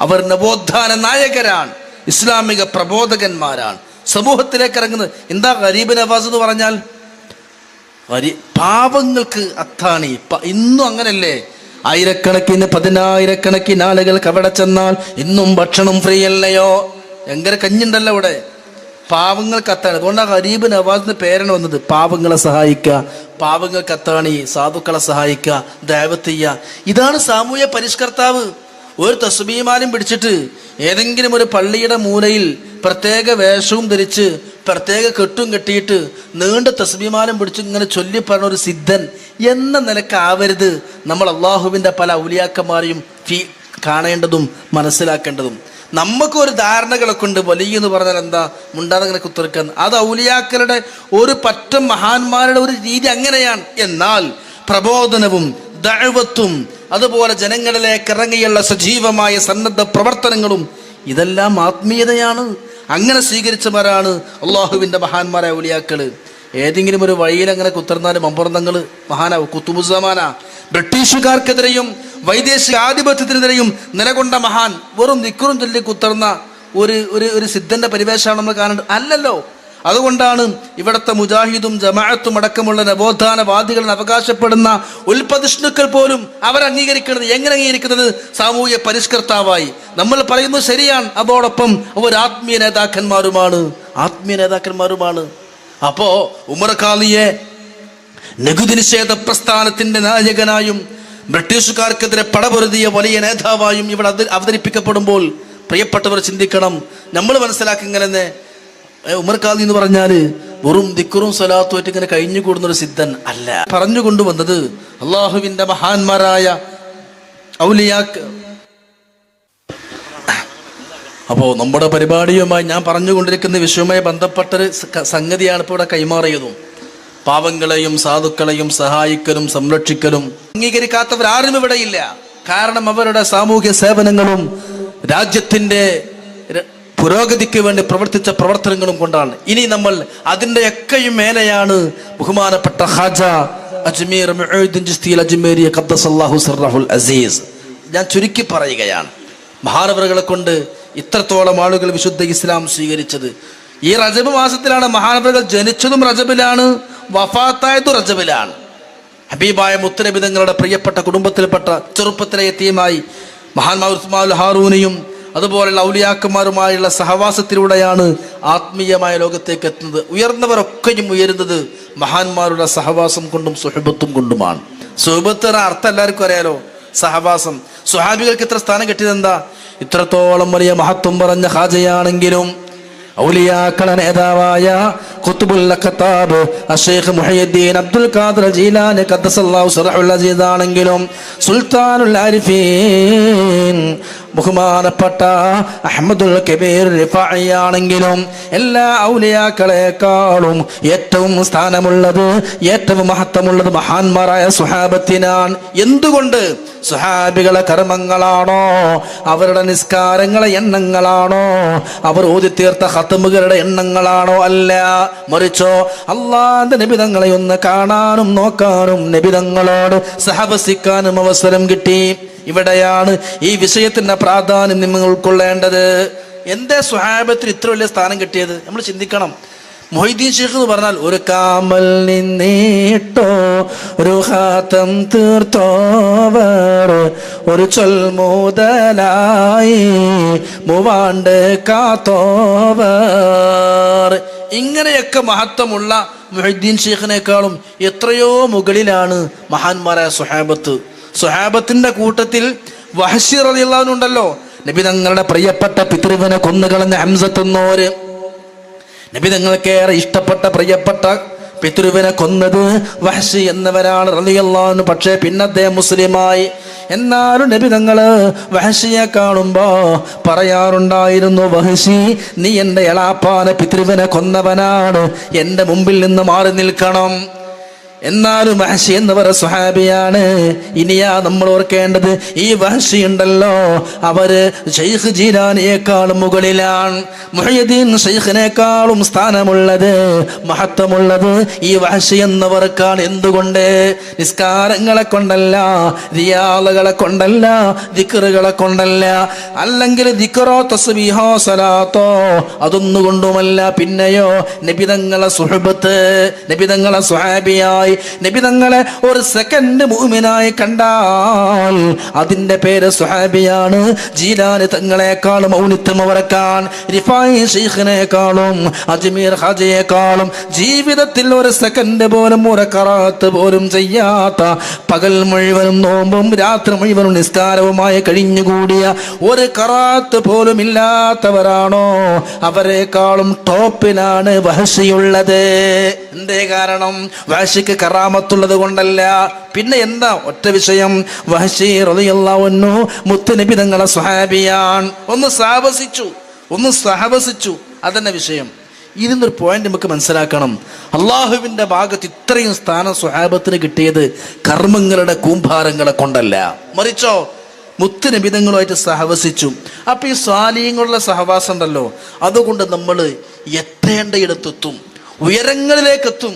S1: അവർ നവോത്ഥാന നായകരാണ്, ഇസ്ലാമിക പ്രബോധകന്മാരാണ്, സമൂഹത്തിലേക്ക് ഇറങ്ങുന്നത്. എന്താ ഗരീബ് നവാസ് എന്ന് പറഞ്ഞാൽ? പാവങ്ങൾക്ക് അത്താണി. ഇന്നും അങ്ങനല്ലേ? ആയിരക്കണക്കിന് 10,000-കണക്കിന് ആളുകൾക്ക് അവിടെ ചെന്നാൽ ഇന്നും ഭക്ഷണം ഫ്രീ അല്ലയോ? ഭയങ്കര കഞ്ഞുണ്ടല്ലോ അവിടെ. പാവങ്ങൾക്ക് അത്താണ്. അതുകൊണ്ടാണ് ഗരീബ് നവാസിന്റെ പേരാണ് വന്നത്. പാവങ്ങളെ സഹായിക്കുക, പാവങ്ങൾക്ക് അത്താണി, സാധുക്കളെ സഹായിക്കുക, ദഅവത്ത് ചെയ്യുക. ഇതാണ് സാമൂഹ്യ പരിഷ്കർത്താവ്. ഒരു തസ്ബീഹ്മാലയും പിടിച്ചിട്ട് ഏതെങ്കിലും ഒരു പള്ളിയുടെ മൂലയിൽ പ്രത്യേക വേഷവും ധരിച്ച് പ്രത്യേക കെട്ടും കെട്ടിയിട്ട് നീണ്ട തസ്ബീഹ്മാലയും പിടിച്ച് ഇങ്ങനെ ചൊല്ലി പറഞ്ഞ ഒരു സിദ്ധൻ എന്ന നിലക്കാവരുത് നമ്മൾ അള്ളാഹുവിൻ്റെ പല ഔലിയാക്കന്മാരെയും കാണേണ്ടതും മനസ്സിലാക്കേണ്ടതും. നമുക്കൊരു ധാരണകളൊക്കെ ഉണ്ട്. വലിയ എന്ന് പറഞ്ഞാൽ എന്താ, മുണ്ടാതങ്ങനെ കുത്തിറക്കാൻ. അത് ഔലിയാക്കളുടെ ഒരു പറ്റം മഹാന്മാരുടെ ഒരു രീതി അങ്ങനെയാണ്. എന്നാൽ പ്രബോധനവും ദഅവത്തും അതുപോലെ ജനങ്ങളിലേക്ക് ഇറങ്ങിയുള്ള സജീവമായ സന്നദ്ധ പ്രവർത്തനങ്ങളും ഇതെല്ലാം ആത്മീയതയാണ്. അങ്ങനെ സ്വീകരിച്ചവരാണ് അള്ളാഹുവിൻ്റെ മഹാന്മാരായ ഔലിയാക്കള്. ഏതെങ്കിലും ഒരു വഴിയിൽ അങ്ങനെ കുത്തിർന്നാലും അമ്പർന്നങ്ങൾ മഹാനാവും. കുത്തുബുസ്സമാന ബ്രിട്ടീഷുകാർക്കെതിരെയും വൈദേശിക ആധിപത്യത്തിനെതിരെയും നിലകൊണ്ട മഹാൻ വെറും നിക്കുറും ചൊല്ലി കുത്തിർന്ന ഒരു സിദ്ധന്റെ പരിവേഷമാണ് നമ്മൾ കാണേണ്ടത്. അല്ലല്ലോ. അതുകൊണ്ടാണ് ഇവിടുത്തെ മുജാഹിദും ജമാഅത്തും അടക്കമുള്ള നവോത്ഥാനവാദികൾ അവകാശപ്പെടുന്ന ഉൽപ്പതിഷ്ണുക്കൾ പോലും അവരംഗീകരിക്കുന്നത്. എങ്ങനെ അംഗീകരിക്കുന്നത്? സാമൂഹ്യ പരിഷ്കർത്താവായി. നമ്മൾ പറയുന്നത് ശരിയാണ്. അതോടൊപ്പം അവർ ആത്മീയ നേതാക്കന്മാരുമാണ്. അപ്പോ ഉമർ ഖാലിയെ നികുതി നിഷേധ പ്രസ്ഥാനത്തിന്റെ നായകനായും ബ്രിട്ടീഷുകാർക്കെതിരെ പടപൊരുതിയ വലിയ നേതാവായും ഇവിടെ അവതരിപ്പിക്കപ്പെടുമ്പോൾ പ്രിയപ്പെട്ടവർ ചിന്തിക്കണം, നമ്മൾ മനസ്സിലാക്കി ഇങ്ങനെ ഉമർ ഖാദി എന്ന് പറഞ്ഞാല് വെറും ദിക്റും സ്വലാത്തും ആയിട്ട് ഇങ്ങനെ കഴിഞ്ഞു കൂടുന്ന ഒരു സിദ്ധൻ അല്ല. പറഞ്ഞുകൊണ്ടുവന്നത് അള്ളാഹുവിന്റെ മഹാന്മാരായ ഔലിയാക്ക്. അപ്പോൾ നമ്മുടെ പരിപാടിയുമായി ഞാൻ പറഞ്ഞുകൊണ്ടിരിക്കുന്ന വിഷയവുമായി ബന്ധപ്പെട്ടൊരു സംഗതിയാണ് ഇപ്പോൾ ഇവിടെ കൈമാറിയതും. പാവങ്ങളെയും സാധുക്കളെയും സഹായിക്കലും സംരക്ഷിക്കലും അംഗീകരിക്കാത്തവരാരും ഇവിടെയില്ല. കാരണം അവരുടെ സാമൂഹ്യ സേവനങ്ങളും രാജ്യത്തിന്റെ പുരോഗതിക്ക് വേണ്ടി പ്രവർത്തിച്ച പ്രവർത്തനങ്ങളും കൊണ്ടാണ്. ഇനി നമ്മൾ അതിൻ്റെ ഒക്കെയും മേലെയാണ് ബഹുമാനപ്പെട്ട ഖാജ അജ്മീർ മുഈദ്ദീൻ ചിശ്തി അജ്മീരി ഖദ്ദസല്ലാഹു സിർറഹുൽ അസീസ്. ഞാൻ ചുരുക്കി പറയുകയാണ്, മഹാനവറുകളെ കൊണ്ട് ഇത്രത്തോളം ആളുകൾ വിശുദ്ധ ഇസ്ലാം സ്വീകരിച്ചത് ഈ റജബ് മാസത്തിലാണ്. മഹാനവറുകൾ ജനിച്ചതും റജബിലാണ്, വഫാത്തായതും റജബിലാണ്. ഹബീബായ മുത്തനബി തങ്ങളുടെ പ്രിയപ്പെട്ട കുടുംബത്തിൽപ്പെട്ട ചെറുപ്പത്തിലെ യതീമായി മഹാന്മാർ ഉസ്മാൻ ഹാറൂനിയും അതുപോലെയുള്ള ഔലിയാക്കന്മാരുമായുള്ള സഹവാസത്തിലൂടെയാണ് ആത്മീയമായ ലോകത്തേക്ക് എത്തുന്നത്. ഉയർന്നവരൊക്കെയും ഉയരുന്നത് മഹാന്മാരുടെ സഹവാസം കൊണ്ടും സുഹബത്തും കൊണ്ടുമാണ്. സുഹബത്ത് അർത്ഥം എല്ലാവർക്കും അറിയാലോ. സഹവാസം. സ്വഹാബികൾക്ക് ഇത്ര സ്ഥാനം കിട്ടിയത് എന്താ? ഇത്രത്തോളം വലിയ മഹത്വം പറഞ്ഞ ഖാജയാണെങ്കിലും ഔലിയാക്കളെ നേതാവായ ഖുത്ബുൽ അഖ്താബ് അഷേഖ് മുഹയ്യിദ്ദീൻ അബ്ദുൽ ഖാദിർ ജീലാനി ഖദ്ദസല്ലാഹു സിറഹുൽ അസീസ് ആണെങ്കിലും സുൽത്താനുൽ ആരിഫീൻ ബഹുമാനപ്പെട്ട അഹ്മദുൽ കബീർ റിഫാഇ ആണെങ്കിലും എല്ലാ ഔലിയാക്കളെക്കാളും ഏറ്റവും സ്ഥാനമുള്ളത്, ഏറ്റവും മഹത്വമുള്ളത് മഹാന്മാരായ സ്വഹാബത്തിനാണ്. എന്തുകൊണ്ട്? സ്വഹാബികളെ കർമ്മങ്ങളാണോ, അവരുടെ നിസ്കാരങ്ങളെ എണ്ണങ്ങളാണോ, അവർ ഓതിത്തീർത്ത ഖത്മുകളുടെ എണ്ണങ്ങളാണോ? അല്ല, മറിച്ചോ അല്ലാഹുവിന്റെ നബിതങ്ങളെ ഒന്ന് കാണാനും നോക്കാനും നബിതങ്ങളോട് സഹവസിക്കാനും അവസരം കിട്ടി. ഇവിടെയാണ് ഈ വിഷയത്തിന്റെ പ്രാധാന്യം നിങ്ങൾ ഉൾക്കൊള്ളേണ്ടത്. എന്തേ സ്വഹാബത്തിന് ഇത്ര വലിയ സ്ഥാനം കിട്ടിയത്? നമ്മൾ ചിന്തിക്കണം. മൊഹീദ്ദീൻ ശൈഖ് എന്ന് പറഞ്ഞാൽ ഒരു കാമൽ നിന്നേട്ടോ, ഒരു ഹാത്തം തീർത്തോവർ, ഒരു ചൊൽ മുതലായി മൂവാണ്ട് കാത്തോവർ. ഇങ്ങനെയൊക്കെ മഹത്വമുള്ള മൊഹീദ്ദീൻ ശൈഖിനേക്കാളും എത്രയോ മുകളിലാണ് മഹാന്മാരായ സ്വഹാബത്ത്. സ്വഹാബത്തിന്റെ കൂട്ടത്തിൽ വഹ്ശി റളിയല്ലാഹു അൻഹു ഉണ്ടല്ലോ. നബി തങ്ങളുടെ പ്രിയപ്പെട്ട പിതൃവിനെ കൊന്നുകളഞ്ഞ ഹംസത്ത് എന്നോര്, നബി തങ്ങൾക്കേറെ ഇഷ്ടപ്പെട്ട പ്രിയപ്പെട്ട പിതൃവിനെ കൊന്നത് വഹ്ശി എന്നവരാണ് റളിയല്ലാഹു അൻഹു. പക്ഷേ പിന്നെ അദ്ദേഹം മുസ്ലിമായി. എന്നാലും നബി തങ്ങള് വഹ്ശിയെ കാണുമ്പോ പറയാറുണ്ടായിരുന്നു, വഹ്ശി, നീ എൻ്റെ എളാപ്പാനെ പിതൃവിനെ കൊന്നവനാണ്, എൻ്റെ മുമ്പിൽ നിന്ന് മാറി നിൽക്കണം. എന്നാലും വഹ്ശി എന്നവർ സ്വഹാബിയാണ്. ഇനിയാ നമ്മൾ ഓർക്കേണ്ടത്, ഈ വഹ്ശി ഉണ്ടല്ലോ, അവര് ശൈഖ് ജീലാനിയേക്കാളും മുകളിലാണ്. മുഹയ്യിദ്ദീൻ ശൈഖിനേക്കാളും സ്ഥാനമുള്ളത്, മഹത്വമുള്ളത് ഈ വഹ്ശി എന്നവർക്കാണ്. എന്തുകൊണ്ട്? നിസ്കാരങ്ങളെ കൊണ്ടല്ല, റിയാളുകളെ കൊണ്ടല്ല, ദിക്റുകളെ കൊണ്ടല്ല, അല്ലെങ്കിൽ ദിക്റോ തസ്ബീഹോ സലാത്തോ അതൊന്നുകൊണ്ടുമല്ല. പിന്നെയോ നബിതങ്ങളെ സുഹബത്ത്, നബിതങ്ങളെ സ്വഹാബിയായി നബി തങ്ങളെ ഒരു സെക്കൻഡ് മുഅ്മിനായി കണ്ടാൽ അതിന്റെ പേര് സ്വഹാബിയാണ്. ജീലാനി തങ്ങളെക്കാളും ഔന്നിത്യം അവർക്കാണ്. റിഫായി ശൈഖിനേക്കാളും അജ്മീർ ഖാജയെക്കാളും ജീവിതത്തിൽ ഒരു സെക്കൻഡ് പോലും ഒരു ഖറാത്ത് പോലും ചെയ്യാത്ത, പകൽ മുഴുവനും നോമ്പും രാത്രി മുഴുവനും നിസ്കാരവുമായി കഴിഞ്ഞുകൂടിയ, ഒരു ഖറാത്ത് പോലും ഇല്ലാത്തവരാണോ അവരെക്കാളും ടോപ്പിലാണ് വഹ്ശിയുള്ളത്. എന്തേ കാരണം? വഹ്ശിക്ക് കറാമത്തുള്ളത് കൊണ്ടല്ല. പിന്നെ എന്താ? ഒറ്റ വിഷയം, വഹ്ശി റളിയല്ലാഹു അൻഹു മുത്തുനബി തങ്ങളെ സ്വഹാബിയാണ്. ഒന്ന് സഹവസിച്ചു, അതന്നെ വിഷയം. ഇതിന്നൊരു പോയിന്റ് നമുക്ക് മനസ്സിലാക്കണം. അള്ളാഹുവിന്റെ ഭാഗത്ത് ഇത്രയും സ്ഥാനം സ്വഹാബത്തിന് കിട്ടിയത് കർമ്മങ്ങളുടെ കൂമ്പാരങ്ങളെ കൊണ്ടല്ല, മറിച്ചോ മുത്തുനബി തങ്ങളുമായിട്ട് സഹവസിച്ചു. അപ്പൊ ഈ സ്വാലിഹ്യങ്ങളുടെ സഹവാസം ഉണ്ടല്ലോ, അതുകൊണ്ട് നമ്മൾ എത്തേണ്ടയിടത്തെത്തും, ഉയരങ്ങളിലേക്കെത്തും.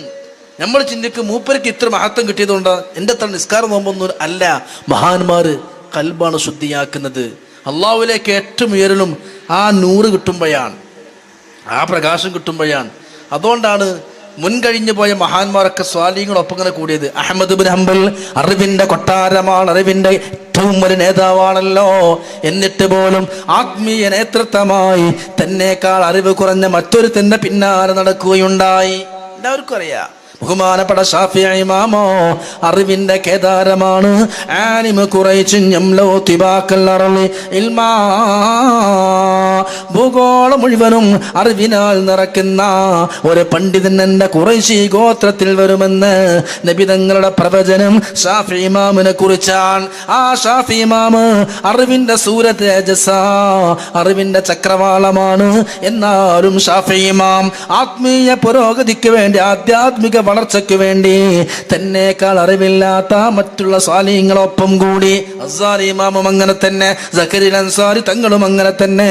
S1: നമ്മൾ ചിന്തിക്കും മൂപ്പർക്ക് ഇത്ര മഹത്വം കിട്ടിയതുകൊണ്ട് എൻ്റെ അത്ര നിസ്കാരം നോമ്പൊന്നും അല്ല. മഹാന്മാര് കൽബാണ് ശുദ്ധിയാക്കുന്നത്. അള്ളാഹുവിലേക്ക് ഏറ്റവും ഉയരലും ആ നൂറ് കിട്ടുമ്പോഴാണ്, ആ പ്രകാശം കിട്ടുമ്പോഴാണ്. അതുകൊണ്ടാണ് മുൻകഴിഞ്ഞു പോയ മഹാന്മാരൊക്കെ സ്വാലിഹ്യങ്ങളൊപ്പം ഇങ്ങനെ കൂടിയത്. അഹ്മദ് ഇബ്നു ഹംബൽ അറിവിന്റെ കൊട്ടാരമാണ്, അറിവിന്റെ ഏറ്റവും വലിയ നേതാവാണല്ലോ. എന്നിട്ട് പോലും ആത്മീയ നേതൃത്വമായി തന്നേക്കാൾ അറിവ് കുറഞ്ഞ മറ്റൊരു തന്നെ പിന്നാലെ നടക്കുകയുണ്ടായി. എല്ലാവർക്കും അറിയാം. ബഹുമാനപ്പെട്ട ഷാഫിഈ ഇമാമോ അറിവിന്റെ കേദാരമാണ്. ആലിമു ഖുറൈശിൻ യംലൗ തിബാക്കൽ അർളി ഇൽമാ, ഭൂഗോളം മുഴുവനും അറിവിനാൽ നിറയ്ക്കുന്ന ഒരു പണ്ഡിതൻ എന്റെ ഖുറൈശി ഗോത്രത്തിൽ വരുമെന്ന് നബി തങ്ങളുടെ പ്രവചനം ഷാഫിഈ ഇമാമിനെ കുറിച്ചാണ്. ആ ഷാഫിഈ ഇമാമ് അറിവിന്റെ സൂര്യതേജസ്സ, അറിവിന്റെ ചക്രവാളമാണ്. എന്നാലും ഷാഫിഈ ഇമാം ആത്മീയ പുരോഗതിക്ക് വേണ്ടി, ആധ്യാത്മിക വളർച്ചയ്ക്ക് വേണ്ടി തന്നേക്കാൾ അറിവില്ലാത്ത മറ്റുള്ള സ്വാലിഹ്യങ്ങളൊപ്പം കൂടി. അസ്സാരി ഇമാമും അങ്ങനെ തന്നെ, സക്കരിയ അൻസാരി തങ്ങളും അങ്ങനെ തന്നെ,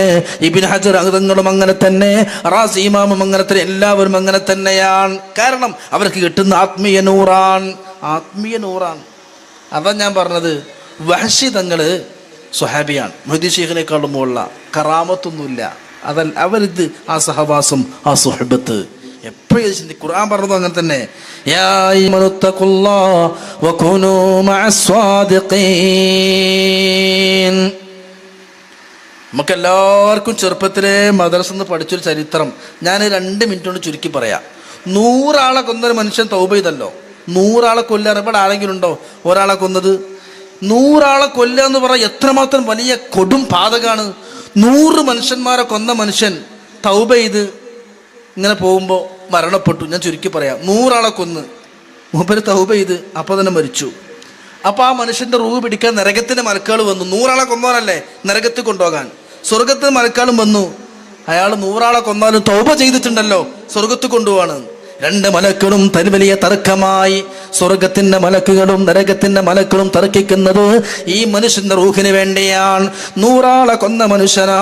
S1: ഇബ്നു ഹജർ തങ്ങളും അങ്ങനെ തന്നെ, റാസി ഇമാമും അങ്ങനെ തന്നെ, എല്ലാവരും അങ്ങനെ തന്നെയാണ്. കാരണം അവർക്ക് കിട്ടുന്ന ആത്മീയ നൂറാണ്. അതാ ഞാൻ പറഞ്ഞത്, വഹ്ശി തങ്ങള് സ്വഹാബിയാണ്, മുഹ്യിദ്ദീൻ ശൈഖിനേക്കാളും മുകളില, കറാമത്തൊന്നുമില്ല. അതല്ല അവരിത്, ആ സഹവാസം, ആ സുഹബത്ത് എപ്പോഴും ചിന്തി. ഖുർആൻ പറഞ്ഞത് അങ്ങനെ തന്നെ, യാ അയ്യുഹല്ലദീന വകുനൂ മഅസ്സാദിഖീൻ. നമുക്കെല്ലാവർക്കും ചെറുപ്പത്തിലെ മദ്രസയിൽ നിന്ന് പഠിച്ചൊരു ചരിത്രം ഞാൻ 2 മിനിറ്റ് കൊണ്ട് ചുരുക്കി പറയാം. 100 ആളെ കൊന്നൊരു മനുഷ്യൻ തൗബ ചെയ്തല്ലോ. 100 ആളെ കൊല്ലാൻ ഇവിടെ ആരെങ്കിലും ഉണ്ടോ? ഒരാളെ കൊന്നത്. 100 ആളെ കൊല്ലുക എന്ന് പറഞ്ഞാൽ എത്രമാത്രം വലിയ കൊടും പാതകാണ്. 100 മനുഷ്യന്മാരെ കൊന്ന മനുഷ്യൻ തൗബ ചെയ്ത് ഇങ്ങനെ പോകുമ്പോൾ മരണപ്പെട്ടു. ഞാൻ ചുരുക്കി പറയാം, 100 ആളെ കൊന്ന് മൂപ്പര് തൗബ ചെയ്ത് അപ്പോൾ തന്നെ മരിച്ചു. അപ്പോൾ ആ മനുഷ്യൻ്റെ റൂഹ് പിടിക്കാൻ നരകത്തിൻ്റെ മലക്കുകൾ വന്നു. 100 ആളെ കൊന്നവനല്ലേ നരകത്തിൽ കൊണ്ടുപോകാൻ. സ്വർഗത്തിന് മലക്കാളും വന്നു. അയാൾ 100 ആളെ കൊന്നാലും തൗബ ചെയ്തിട്ടുണ്ടല്ലോ, സ്വർഗത്തിൽ കൊണ്ടുപോവാണ്. 2 മലക്കളും തനി വലിയ തർക്കമായി. സ്വർഗത്തിന്റെ മലക്കുകളും നരകത്തിന്റെ മലക്കളും തർക്കിക്കുന്നത് ഈ മനുഷ്യന്റെ റൂഹിന് വേണ്ടിയാണ്. 100 ആളെ കൊന്ന മനുഷ്യനാ,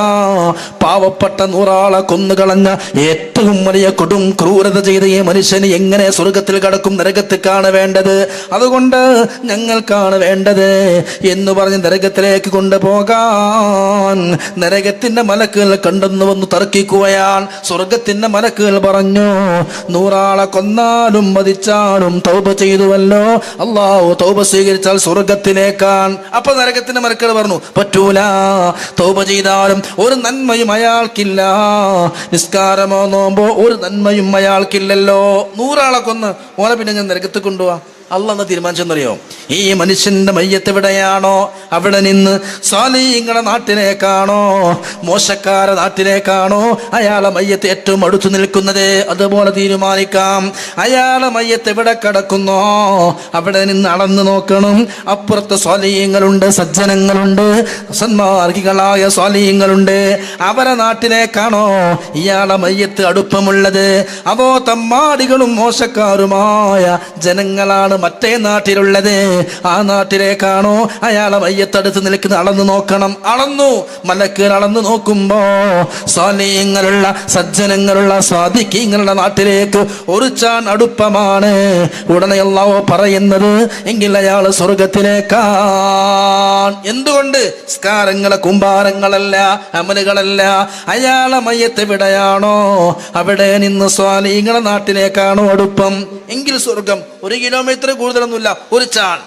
S1: പാവപ്പെട്ട 100 ആളെ കൊന്നുകളഞ്ഞ ഏറ്റവും വലിയ കൊടും ക്രൂരത ചെയ്ത ഈ മനുഷ്യന് എങ്ങനെ സ്വർഗത്തിൽ കടക്കും? നരകത്തിക്കാണ് വേണ്ടത്. അതുകൊണ്ട് ഞങ്ങൾക്കാണ് വേണ്ടത് എന്ന് പറഞ്ഞ് നരകത്തിലേക്ക് കൊണ്ടുപോകാൻ നരകത്തിന്റെ മലക്കുകൾ കണ്ടെന്ന് വന്ന് തർക്കിക്കുകയാണ്. സ്വർഗത്തിന്റെ മലക്കുകൾ പറഞ്ഞു, 100 ആളെ കൊന്നാലും മതിച്ചാലും തൗബ ചെയ്തുവല്ലോ, അല്ലാഹു തൗബ സ്വീകരിച്ചാൽ സ്വർഗത്തിലേക്കാണ്. അപ്പൊ നരകത്തിന്റെ മലക്കുകൾ പറഞ്ഞു, പറ്റൂല, തൗബ ചെയ്താലും ഒരു നന്മയും അയാൾക്കില്ല, നിസ്കാരമോ നോമ്പോ ഒരു നന്മയും അയാൾക്കില്ലല്ലോ. 100 ആളെ കൊന്ന് ഓനെ പിന്നെ ഞാൻ നരകത്തിൽ കൊണ്ടുപോവാ. അള്ളാഹ് എന്ന് തീരുമാനിച്ചെന്നറിയോ? ഈ മനുഷ്യന്റെ മയ്യത്ത് എവിടെയാണോ അവിടെ നിന്ന് സ്വാലിഹീങ്ങളുടെ നാട്ടിലേക്കാണോ മോശക്കാര നാട്ടിലേക്കാണോ അയാളെ മയ്യത്ത് ഏറ്റവും അടുത്തു നിൽക്കുന്നത്, അതുപോലെ തീരുമാനിക്കാം. അയാളെ മയ്യത്ത് എവിടെ കിടക്കുന്നോ അവിടെ നിന്ന് അളന്നു നോക്കണം. അപ്പുറത്ത് സ്വാലിഹീങ്ങളുണ്ട്, സജ്ജനങ്ങളുണ്ട്, സന്മാർഗികളായ സ്വാലിഹീങ്ങളുണ്ട്. അവരെ നാട്ടിലേക്കാണോ ഇയാളെ മയ്യത്ത് അടുപ്പമുള്ളത്? അതോ തമ്മാടികളും മോശക്കാരുമായ ജനങ്ങളാണ് മറ്റേ നാട്ടിലുള്ളത്? ആ നാട്ടിലേക്കാണോ അയാളെ മയ്യത്തടുത്ത് നിൽക്കുന്നത്? അളന്നു നോക്കണം. അളന്നു, മലക്കുകൾ അളന്നു നോക്കുമ്പോ സ്വാലിഹീങ്ങളുള്ള സജ്ജനങ്ങളുള്ള സാദിഖീങ്ങളുടെ നാട്ടിലേക്ക് ഒരു ചാൺ അടുപ്പമാണ്. ഉടനെ അല്ലാഹു പറയുന്നത്, എങ്കിൽ അയാൾ സ്വർഗത്തിലേക്കാണ്. എന്തുകൊണ്ട്? സ്കാരങ്ങളെ കുമ്പാരങ്ങളല്ല, അമലുകളല്ല. അയാളെ മയ്യത്ത് എവിടെയാണോ അവിടെ നിന്ന് സ്വാലിഹീങ്ങളുടെ നാട്ടിലേക്കാണോ അടുപ്പം, എങ്കിൽ സ്വർഗം. 1 കിലോമീറ്റർ കൂടുതലൊന്നുമില്ല, ഒരു ചാൺ.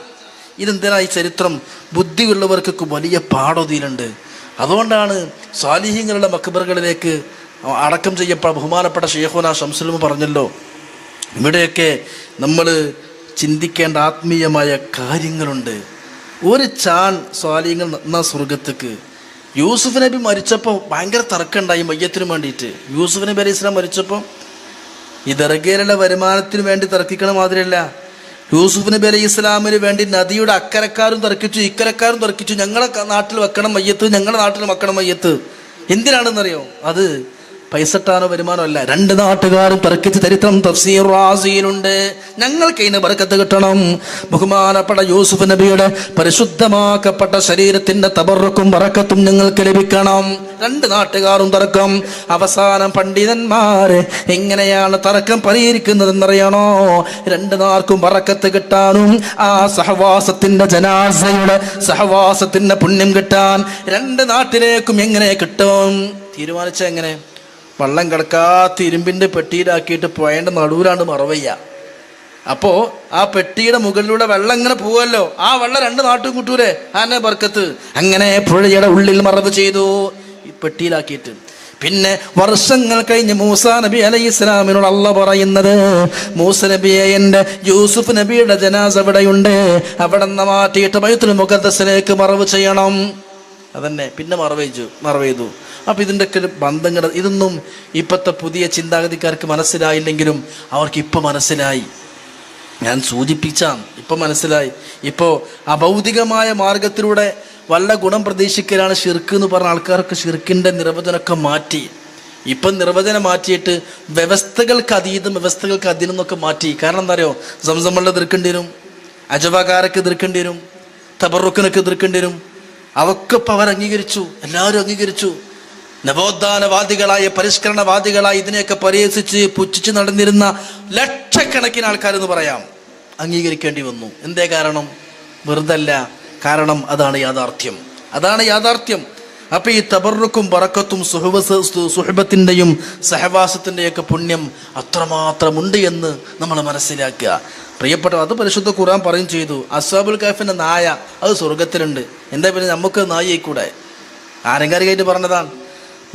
S1: ഇതെന്തിനാ ഈ ചരിത്രം? ബുദ്ധിയുള്ളവർക്ക് വലിയ പാഠോതിയിലുണ്ട്. അതുകൊണ്ടാണ് സ്വാലിഹീങ്ങളുടെ മക്ബറുകളിലേക്ക് അടക്കം ചെയ്യപ്പെട്ട ബഹുമാനപ്പെട്ട ശൈഖുന ശംസുൽ പറഞ്ഞല്ലോ, ഇവിടെയൊക്കെ നമ്മൾ ചിന്തിക്കേണ്ട ആത്മീയമായ കാര്യങ്ങളുണ്ട്. ഒരു ചാൺ സ്വാലിഹീങ്ങൾ എന്ന സ്വർഗത്തേക്ക്. യൂസുഫ് നബി മരിച്ചപ്പോൾ ഭയങ്കര തർക്കമുണ്ടായി മയ്യത്തിന് വേണ്ടിയിട്ട്. യൂസുഫ് നബി അലൈഹി സ്വലാം മരിച്ചപ്പോൾ ഈ ദർഗയിലുള്ള വരുമാനത്തിന് വേണ്ടി തർക്കിക്കണ മാതിരിയല്ല. യൂസുഫ് നബി അലൈഹി ഇസ്ലാമിന് വേണ്ടി നദിയുടെ അക്കരക്കാരും തർക്കിച്ചു, ഇക്കരക്കാരും തർക്കിച്ചു. ഞങ്ങളെ നാട്ടിൽ വെക്കണം മയ്യത്ത്, ഞങ്ങളുടെ നാട്ടിൽ വെക്കണം മയ്യത്ത്. എന്തിനാണെന്നറിയോ? അത് പൈസട്ടാനോ വരുമാനോ അല്ല. 2 നാട്ടുകാരും തർക്കിച്ച ചരിത്രം തഫ്സീർ റാസിയിലുണ്ട്. ഞങ്ങൾക്ക് ഇതിന് ബർക്കത്ത് കിട്ടണം. ബഹുമാനപ്പെട്ട യൂസുഫ് നബിയുടെ പരിശുദ്ധമാക്കപ്പെട്ട ശരീരത്തിന്റെ തബറുക്കും ബറക്കത്തും ഞങ്ങൾക്ക് ലഭിക്കണം. 2 നാട്ടുകാരും തർക്കം. അവസാനം പണ്ഡിതന്മാര് എങ്ങനെയാണ് തർക്കം പരിഹരിക്കുന്നതെന്നറിയണോ? 2 നാർക്കും ബറക്കത്ത് കിട്ടാനും ആ സഹവാസത്തിന്റെ ജനാസയുടെ സഹവാസത്തിന്റെ പുണ്യം കിട്ടാൻ 2 നാട്ടിലേക്കും എങ്ങനെ കിട്ടും? തീരുമാനിച്ച എങ്ങനെ? വെള്ളം കിടക്കാത്ത ഇരുമ്പിൻ്റെ പെട്ടിയിലാക്കിയിട്ട് പോയതിൻ്റെ നടുവിലാണ് മറവയ്യ. അപ്പോൾ ആ പെട്ടിയുടെ മുകളിലൂടെ വെള്ളം ഇങ്ങനെ പോവല്ലോ, ആ വെള്ളം 2 നാട്ടും കൂട്ടൂരെ, ആനെ ബർക്കത്ത്. അങ്ങനെ പുഴയുടെ ഉള്ളിൽ മറവ് ചെയ്തു ഈ പെട്ടിയിലാക്കിയിട്ട്. പിന്നെ വർഷങ്ങൾ കഴിഞ്ഞ് മൂസാ നബി അലൈഹി ഇസ്ലാമിനോട് അല്ലാഹ് പറയുന്നത്, മൂസ നബിയെ, എൻ്റെ യൂസുഫ് നബിയുടെ ജനാസ എവിടെയുണ്ട്, അവിടെ നിന്ന് മാറ്റിയിട്ട് ബൈത്തുൽ മുഖദ്ദസിലേക്ക് മറവ് ചെയ്യണം. അതന്നെ. പിന്നെ മറവ് ചെയ്തു. അപ്പം ഇതിൻ്റെയൊക്കെ ബന്ധങ്ങൾ, ഇതൊന്നും ഇപ്പോഴത്തെ പുതിയ ചിന്താഗതിക്കാർക്ക് മനസ്സിലായില്ലെങ്കിലും അവർക്ക് ഇപ്പം മനസ്സിലായി. ഞാൻ സൂചിപ്പിച്ചാണ്, ഇപ്പം മനസ്സിലായി. ഇപ്പോൾ അഭൗതികമായ മാർഗത്തിലൂടെ വല്ല ഗുണം പ്രതീക്ഷിക്കലാണ് ഷിർക്ക് എന്ന് പറഞ്ഞ ആൾക്കാർക്ക് ഷിർക്കിൻ്റെ നിർവചനമൊക്കെ മാറ്റി. ഇപ്പം നിർവചനം മാറ്റിയിട്ട് വ്യവസ്ഥകൾക്ക് അതീതം വ്യവസ്ഥകൾക്ക് അധീനം എന്നൊക്കെ മാറ്റി. കാരണം എന്താ അറിയോ? സംസമ്മളിൽ എതിർക്കേണ്ടി വരും, അജവാകാരൊക്കെ എതിർക്കേണ്ടി വരും, തബറുക്കിനൊക്കെ എതിർക്കേണ്ടി വരും. അവർക്ക് ഇപ്പം അവർ അംഗീകരിച്ചു, എല്ലാവരും അംഗീകരിച്ചു. നവോത്ഥാനവാദികളായ പരിഷ്കരണവാദികളായി ഇതിനെയൊക്കെ പരിഹസിച്ച് പുച്ഛിച്ച് നടന്നിരുന്ന ലക്ഷക്കണക്കിന് ആൾക്കാരെന്ന് പറയാം അംഗീകരിക്കേണ്ടി വന്നു. എന്തേ കാരണം? വെറുതല്ല, കാരണം അതാണ് യാഥാർത്ഥ്യം. അപ്പൊ ഈ തബറുക്കും ബറക്കത്തും സുഹബത്തിൻ്റെയും സഹവാസത്തിൻ്റെയൊക്കെ പുണ്യം അത്രമാത്രമുണ്ട് എന്ന് നമ്മൾ മനസ്സിലാക്കുക. പ്രിയപ്പെട്ട, അത് പരിശുദ്ധ ഖുർആൻ പറയും ചെയ്തു, അസ്ഹാബുൽ കഹ്ഫിന്റെ നായ അത് സ്വർഗത്തിലുണ്ട്. എന്താ പിന്നെ നമുക്ക് നായിക്കൂടെ? ആരങ്കാരികമായിട്ട് പറഞ്ഞതാണ്.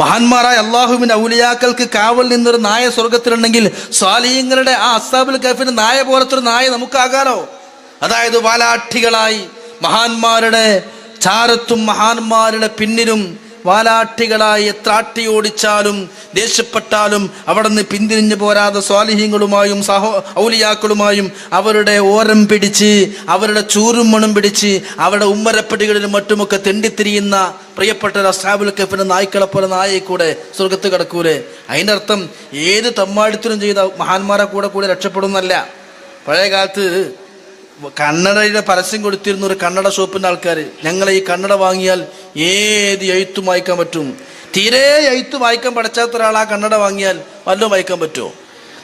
S1: മഹാന്മാരായ അള്ളാഹുവിന്റെ ഔലിയാക്കൾക്ക് കാവൽ നിന്നൊരു നായ സ്വർഗത്തിലുണ്ടെങ്കിൽ സ്വാലിഹീങ്ങളുടെ ആ അസ്ഹാബുൽ കഹ്ഫിന്റെ നായ പോലത്തെ ഒരു നായ നമുക്കാകാലോ. അതായത് വാലാഠികളായി മഹാന്മാരുടെ ചാരത്തും മഹാന്മാരുടെ പിന്നിലും വാലാട്ടികളായി എത്ര ആട്ടി ഓടിച്ചാലും ദേഷ്യപ്പെട്ടാലും അവിടെ നിന്ന് പിന്തിരിഞ്ഞു പോരാതെ സ്വാലിഹീങ്ങളുമായും ഔലിയാക്കളുമായും അവരുടെ ഓരം പിടിച്ച് അവരുടെ ചൂരും മണും പിടിച്ച് അവരുടെ ഉമ്മരപ്പടികളിലും മറ്റുമൊക്കെ തെണ്ടിത്തിരിയുന്ന പ്രിയപ്പെട്ട അസ്ഹാബുൽ കഹ്ഫിന്റെ നായ്ക്കളെ പോലെ നായയെ കൂടെ സ്വർഗത്ത് കിടക്കൂലേ? അതിൻ്റെ അർത്ഥം ഏത് തമ്മാടിത്തരം ചെയ്ത മഹാന്മാരെ കൂടെ രക്ഷപ്പെടുന്നല്ല. പഴയ കാലത്ത് കന്നഡയുടെ പരസ്യം കൊടുത്തിരുന്ന ഒരു കന്നഡ ഷോപ്പിൻ്റെ ആൾക്കാർ, ഞങ്ങൾ ഈ കന്നഡ വാങ്ങിയാൽ ഏത് എഴുത്തും വായിക്കാൻ പറ്റും. തീരെ എഴുത്ത് വായിക്കാൻ പഠിച്ചാത്ത ഒരാൾ ആ കന്നഡ വാങ്ങിയാൽ വല്ലതും വായിക്കാൻ പറ്റുമോ?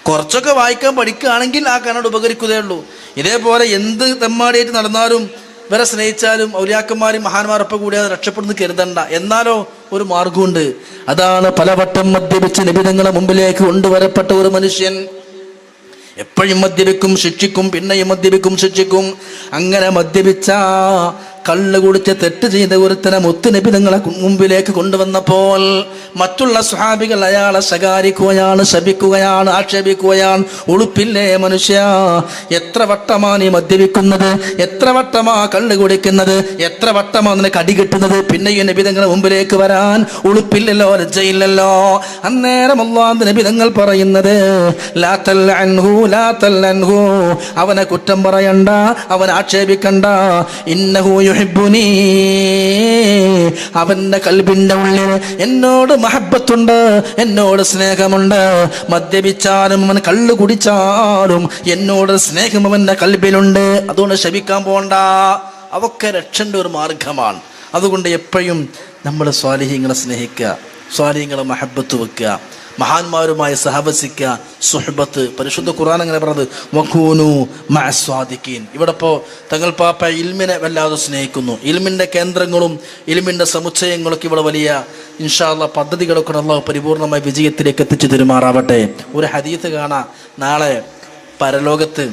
S1: കുറച്ചൊക്കെ വായിക്കാൻ പഠിക്കുകയാണെങ്കിൽ ആ കന്നഡ ഉപകരിക്കുകയേ ഉള്ളൂ. ഇതേപോലെ എന്ത് തെമ്മാടിയായിട്ട് നടന്നാലും ഇവരെ സ്നേഹിച്ചാലും ഔലിയാക്കന്മാരും മഹാന്മാരൊപ്പം കൂടി അത് രക്ഷപ്പെടുന്നു കരുതണ്ട. എന്നാലോ ഒരു മാർഗമുണ്ട്. അതാണ് പലവട്ടം മദ്യപിച്ച് നിബിധങ്ങളെ മുമ്പിലേക്ക് കൊണ്ടുവരപ്പെട്ട ഒരു മനുഷ്യൻ. എപ്പോഴും മദ്യപിക്കും, ശിക്ഷിക്കും, പിന്നെയും മദ്യപിക്കും, ശിക്ഷിക്കും. അങ്ങനെ മദ്യപിച്ച കള്ള് കുടിച്ച് തെറ്റ് ചെയ്ത ഒരുത്തനെ മുത്തുനബി തങ്ങളെ മുമ്പിലേക്ക് കൊണ്ടുവന്നപ്പോൾ മറ്റുള്ള സ്വഹാബികൾ അയാളെ ശകാരിക്കുകയാണ്, ശപിക്കുകയാണ്, ആക്ഷേപിക്കുകയാണ്. ഉളുപ്പില്ലേ മനുഷ്യ, എത്ര വട്ടമാ നീ മദ്യപിക്കുന്നത്, എത്ര വട്ടമാ കള്ള് കുടിക്കുന്നത്, എത്ര വട്ടമാ നിനക്ക് അടി കിട്ടുന്നത്, പിന്നെയും നബി തങ്ങളെ മുമ്പിലേക്ക് വരാൻ ഉളുപ്പില്ലല്ലോ, ലജ്ജയില്ലല്ലോ. അന്നേരം അല്ലാഹു നബി തങ്ങൾ പറയുന്നത് ലാ തൽഅൻഹു, ലാ തൽഅൻഹു, അവനെ കുറ്റം പറയണ്ട, അവനെ ആക്ഷേപിക്കണ്ട. ഇന്നഹു യുഹിബ്ബുനി, അവന്റെ കൽബിന്റെ ഉള്ളിൽ എന്നോട് മഹബ്ബത്തുണ്ട്, എന്നോട് സ്നേഹമുണ്ട്. മദ്യപിച്ചാലും അവൻ കള്ളു കുടിച്ചാലും എന്നോട് സ്നേഹം അവന്റെ കൽബിലുണ്ട്. അതുകൊണ്ട് ശപിക്കാൻ പോണ്ട. അതൊക്കെ രക്ഷന്റെ ഒരു മാർഗമാണ്. അതുകൊണ്ട് എപ്പോഴും നമ്മൾ സ്വാലിഹീങ്ങളെ സ്നേഹിക്കുക, സ്വാലിഹീങ്ങളെ മഹബ്ബത്ത് വെക്കുക, മഹാന്മാരുമായി സഹവസിക്കുക, സുഹബത്ത്. പരിശുദ്ധ ഖുർആൻ അങ്ങനെ പറഞ്ഞത് വഖൂനു മഅസ്വാദിഖീൻ. ഇവിടെ ഇപ്പോൾ തങ്ങൾ പാപ്പ ഇൽമിനെ വല്ലാതെ സ്നേഹിക്കുന്നു. ഇൽമിൻ്റെ കേന്ദ്രങ്ങളും ഇൽമിൻ്റെ സമുച്ചയങ്ങളൊക്കെ ഇവിടെ വലിയ ഇൻഷാ അല്ലാഹ് പദ്ധതികളൊക്കെ അല്ലാഹു പരിപൂർണമായ വിജയത്തിലേക്ക് എത്തിച്ചു തരുമാറാവട്ടെ. ഒരു ഹദീസ് കാണാം, നാളെ പരലോകത്ത്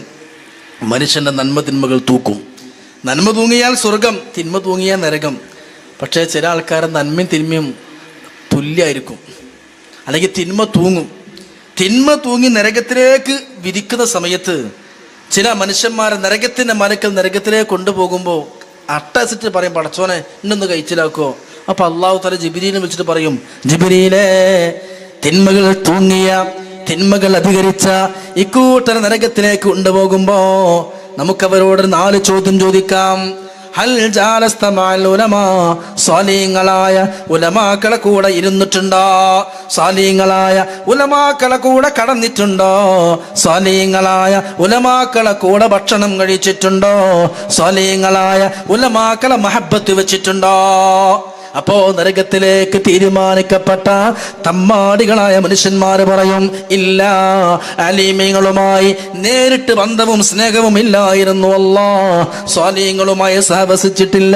S1: മനുഷ്യൻ്റെ നന്മ തിന്മകൾ തൂക്കും. നന്മ തൂങ്ങിയാൽ സ്വർഗം, തിന്മ തൂങ്ങിയാൽ നരകം. പക്ഷേ ചില ആൾക്കാരെ നന്മയും തിന്മയും തുല്യമായിരിക്കും, അല്ലെങ്കിൽ തിന്മ തൂങ്ങും. തിന്മ തൂങ്ങി നരകത്തിലേക്ക് വിരിക്കുന്ന സമയത്ത് ചില മനുഷ്യന്മാരെ നരകത്തിൻ്റെ മലക്കൽ നരകത്തിലേക്ക് കൊണ്ടുപോകുമ്പോൾ അട്ടസിട്ട് പറയും, പടച്ചോനെ ഇന്നൊന്ന് കഴിച്ചിലാക്കോ. അപ്പൊ അള്ളാഹു തആല ജിബ്രീലിനെ വിളിച്ചിട്ട് പറയും, ജിബ്രീലേ, തിന്മകൾ തൂങ്ങിയ, തിന്മകൾ അധികരിച്ച ഇക്കൂട്ടർ നരകത്തിലേക്ക് കൊണ്ടുപോകുമ്പോ നമുക്കവരോട് 4 ചോദ്യം ചോദിക്കാം. ഹൽ ജാലസ്ത മഅൽ ഉലമാ, സ്വാലിഹീങ്ങളായ ഉലമാക്കളെ കൂടെ ഇരുന്നിട്ടുണ്ടോ? സ്വാലിഹീങ്ങളായ ഉലമാക്കളെ കൂടെ കടന്നിട്ടുണ്ടോ? സ്വാലിഹീങ്ങളായ ഉലമാക്കളെ കൂടെ ഭക്ഷണം കഴിച്ചിട്ടുണ്ടോ? സ്വാലിഹീങ്ങളായ ഉലമാക്കളെ മഹബ്ബത്ത് വെച്ചിട്ടുണ്ടോ? അപ്പോ നരകത്തിലേക്ക് തീരുമാനിക്കപ്പെട്ട തമ്മാടികളായ മനുഷ്യന്മാര് പറയും, ഇല്ല, അലീമീങ്ങളുമായി നേരിട്ട് ബന്ധവും സ്നേഹവും ഇല്ലായിരുന്നു. അല്ലാഹ് സ്വാലിഹീങ്ങളുമായി സഹവസിച്ചിട്ടില്ല,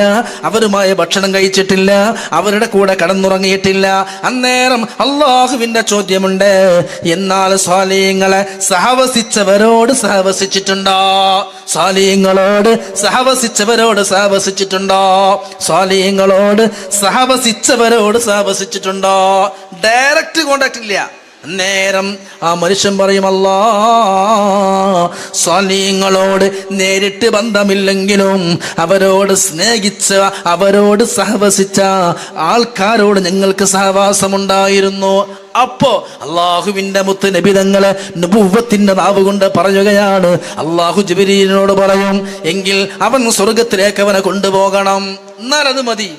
S1: അവരുമായി ഭക്ഷണം കഴിച്ചിട്ടില്ല, അവരുടെ കൂടെ കടന്നുറങ്ങിയിട്ടില്ല. അന്നേരം അള്ളാഹുവിന്റെ ചോദ്യമുണ്ട്, എന്നാൽ സ്വാലിഹീങ്ങളെ സഹവസിച്ചവരോട് സഹവസിച്ചിട്ടുണ്ടോ? സ്വാലിഹീങ്ങളോട് സഹവസിച്ചവരോട് സഹവസിച്ചിട്ടുണ്ടോ? സ്വാലിഹീങ്ങളോട് സഹവസിച്ചവരോട് സഹവസിച്ചിട്ടുണ്ടോ? ഡയറക്റ്റ് കോണ്ടാക്ട് ഇല്ല. നേരം ആ മനുഷ്യൻ പറയും, അല്ലാഹ് സ്വാലിഹീങ്ങളോട് നേരിട്ട് ബന്ധമില്ലെങ്കിലും അവരോട് സ്നേഹിച്ച, അവരോട് സഹവസിച്ച ആൾക്കാരോട് ഞങ്ങൾക്ക് സഹവാസമുണ്ടായിരുന്നു. അപ്പോ അള്ളാഹുവിന്റെ മുത്ത് നബി തങ്ങളെ നുബുവ്വത്തിന്റെ നാവ് കൊണ്ട് പറയുകയാണ്. അള്ളാഹു ജിബ്രീലിനോട് പറയും, എങ്കിൽ അവൻ സ്വർഗത്തിലേക്ക് അവനെ കൊണ്ടുപോകണം. എന്നാൽ അത് മതി.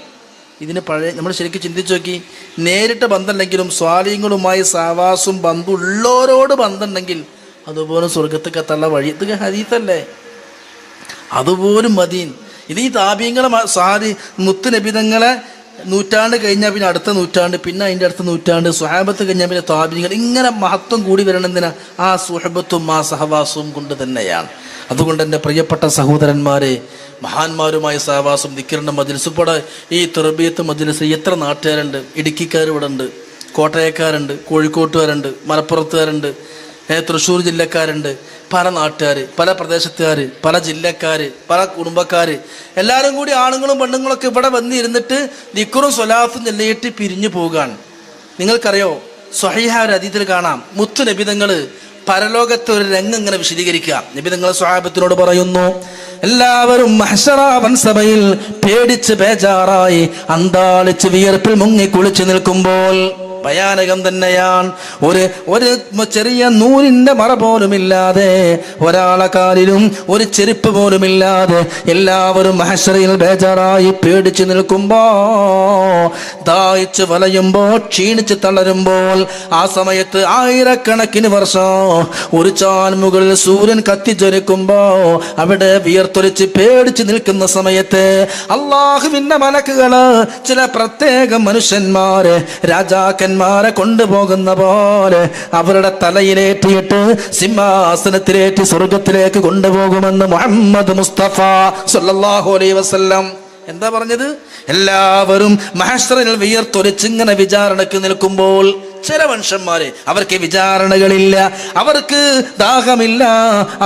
S1: ഇതിന് പഴയ നമ്മൾ ശരിക്കും ചിന്തിച്ചു നോക്കി, നേരിട്ട് ബന്ധമുണ്ടെങ്കിലും സ്വാലിഹീങ്ങളുമായി സഹവാസും ബന്ധമുള്ളവരോട് ബന്ധമുണ്ടെങ്കിൽ അതുപോലെ സ്വർഗത്തേക്ക് എത്താനുള്ള വഴി. ഇത് ഹദീസല്ലേ, അതുപോലും മതി. ഇത് ഈ താബീങ്ങളെ മുത്ത് നബിതങ്ങളെ നൂറ്റാണ്ട് കഴിഞ്ഞാൽ പിന്നെ അടുത്ത നൂറ്റാണ്ട്, പിന്നെ അതിൻ്റെ അടുത്ത നൂറ്റാണ്ട്, സ്വഹാബത്ത് കഴിഞ്ഞാൽ പിന്നെ താബീങ്ങൾ, ഇങ്ങനെ മഹത്വം കൂടി വരണമെന്തിനാ? ആ സുഹബത്തും ആ സഹവാസവും കൊണ്ട് തന്നെയാണ്. അതുകൊണ്ട് എൻ്റെ പ്രിയപ്പെട്ട സഹോദരന്മാരെ, മഹാന്മാരുമായ സഹവാസം, ദിക്റിൻ്റെ മജ്ലിസ്. ഇപ്പോൾ ഈ തർബിയത്ത് മജ്ലിസ് എത്ര നാട്ടുകാരുണ്ട്. ഇടുക്കിക്കാർ ഇവിടെ ഉണ്ട്, കോട്ടയക്കാരുണ്ട്, കോഴിക്കോട്ടുകാരുണ്ട്, മലപ്പുറത്തുകാരുണ്ട്, തൃശ്ശൂർ ജില്ലക്കാരുണ്ട്, പല നാട്ടുകാർ, പല പ്രദേശത്തുകാർ, പല ജില്ലക്കാർ, പല കുടുംബക്കാർ, എല്ലാവരും കൂടി ആണുങ്ങളും പെണ്ണുങ്ങളൊക്കെ ഇവിടെ വന്നിരുന്നിട്ട് ദിക്റും സ്വലാത്തും ചൊല്ലിയിട്ട് പിരിഞ്ഞു പോവുകയാണ്. നിങ്ങൾക്കറിയോ, സ്വഹീഹ ഒരു ഹദീസിൽ കാണാം, മുത്തു നബിതങ്ങൾ പരലോകത്തെ ഒരു രംഗം ഇങ്ങനെ വിശദീകരിക്കുക. നബിതങ്ങൾ സ്വഹാബത്തിനോട് പറയുന്നു, എല്ലാവരും മഹ്ശറാവൻ സഭയിൽ പേടിച്ച് ബേജാറായി അന്താളിച്ച് വിയർപ്പിൽ മുങ്ങി കുളിച്ചു നിൽക്കുമ്പോൾ ഭയാനകം തന്നെയാണ്. ഒരു ചെറിയ നൂലിന്റെ മറ പോലുമില്ലാതെ, ഒരാളെ കാലിലും ഒരു ചെരുപ്പ് പോലുമില്ലാതെ എല്ലാവരും മഹ്ശറയിൽ ബേജാറായി പേടിച്ചു നിൽക്കുമ്പോ, ദാഹിച്ച് വലയുമ്പോൾ, ക്ഷീണിച്ച് തളരുമ്പോൾ, ആ സമയത്ത് ആയിരക്കണക്കിന് വർഷം ഒരു ചാൻ മുകളിൽ സൂര്യൻ കത്തിജ്വലിക്കുമ്പോ അവിടെ വിയർത്തൊലിച്ച് പേടിച്ച് നിൽക്കുന്ന സമയത്ത് അല്ലാഹുവിന്റെ മലക്കുകള് ചില പ്രത്യേക മനുഷ്യന്മാര് രാജാക്കന്മാരെ കൊണ്ടുപോകുന്ന പോലെ അവരുടെ തലയിലേറ്റിയിട്ട് സിംഹാസനത്തിലേറ്റി സ്വർഗത്തിലേക്ക് കൊണ്ടുപോകുമെന്ന് മുഹമ്മദ് മുസ്തഫ സല്ലല്ലാഹു അലൈഹി വസല്ലം എന്താ പറഞ്ഞത്? എല്ലാവരും മഹ്ശറിൽ വിയർത്തൊലിച്ച് ഇങ്ങനെ വിചാരണയ്ക്ക് നിൽക്കുമ്പോൾ ചില മനുഷ്യന്മാര് അവർക്ക് വിചാരണകളില്ല, അവർക്ക് ദാഹമില്ല,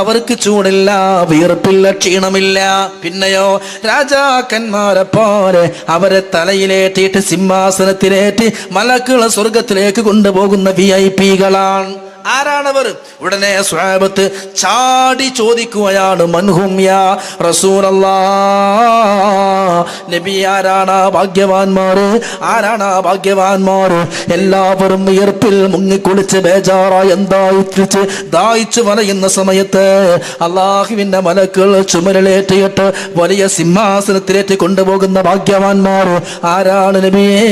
S1: അവർക്ക് ചൂടില്ല, വിയർപ്പില്ല, ക്ഷീണമില്ല. പിന്നെയോ രാജാക്കന്മാരെ പോലെ അവരെ തലയിലേറ്റിയിട്ട് സിംഹാസനത്തിലേറ്റി മലക്കുകളെ സ്വർഗത്തിലേക്ക് കൊണ്ടുപോകുന്ന VIP-കളാണ്. ആരാണവർ? ഉടനെ സ്വഹാബത്ത് ചാടി ചോദിക്കുകയാണ്, മൻഹും യാ റസൂലല്ലാഹ്, നബി ആരാണ് ഭാഗ്യവാന്മാര്, ആരാണ് ഭാഗ്യവാന്മാര്? എല്ലാവരും വിയർപ്പിൽ മുങ്ങിക്കുളിച്ച് ബേജാറായി എന്തായിച്ച് ദാഹിച്ചു വലയുന്ന സമയത്ത് അല്ലാഹുവിന്റെ മലക്കുകൾ ചുമലിലേറ്റിയിട്ട് വലിയ സിംഹാസനത്തിലേറ്റി കൊണ്ടുപോകുന്ന ഭാഗ്യവാന്മാർ ആരാണ് നബിയേ?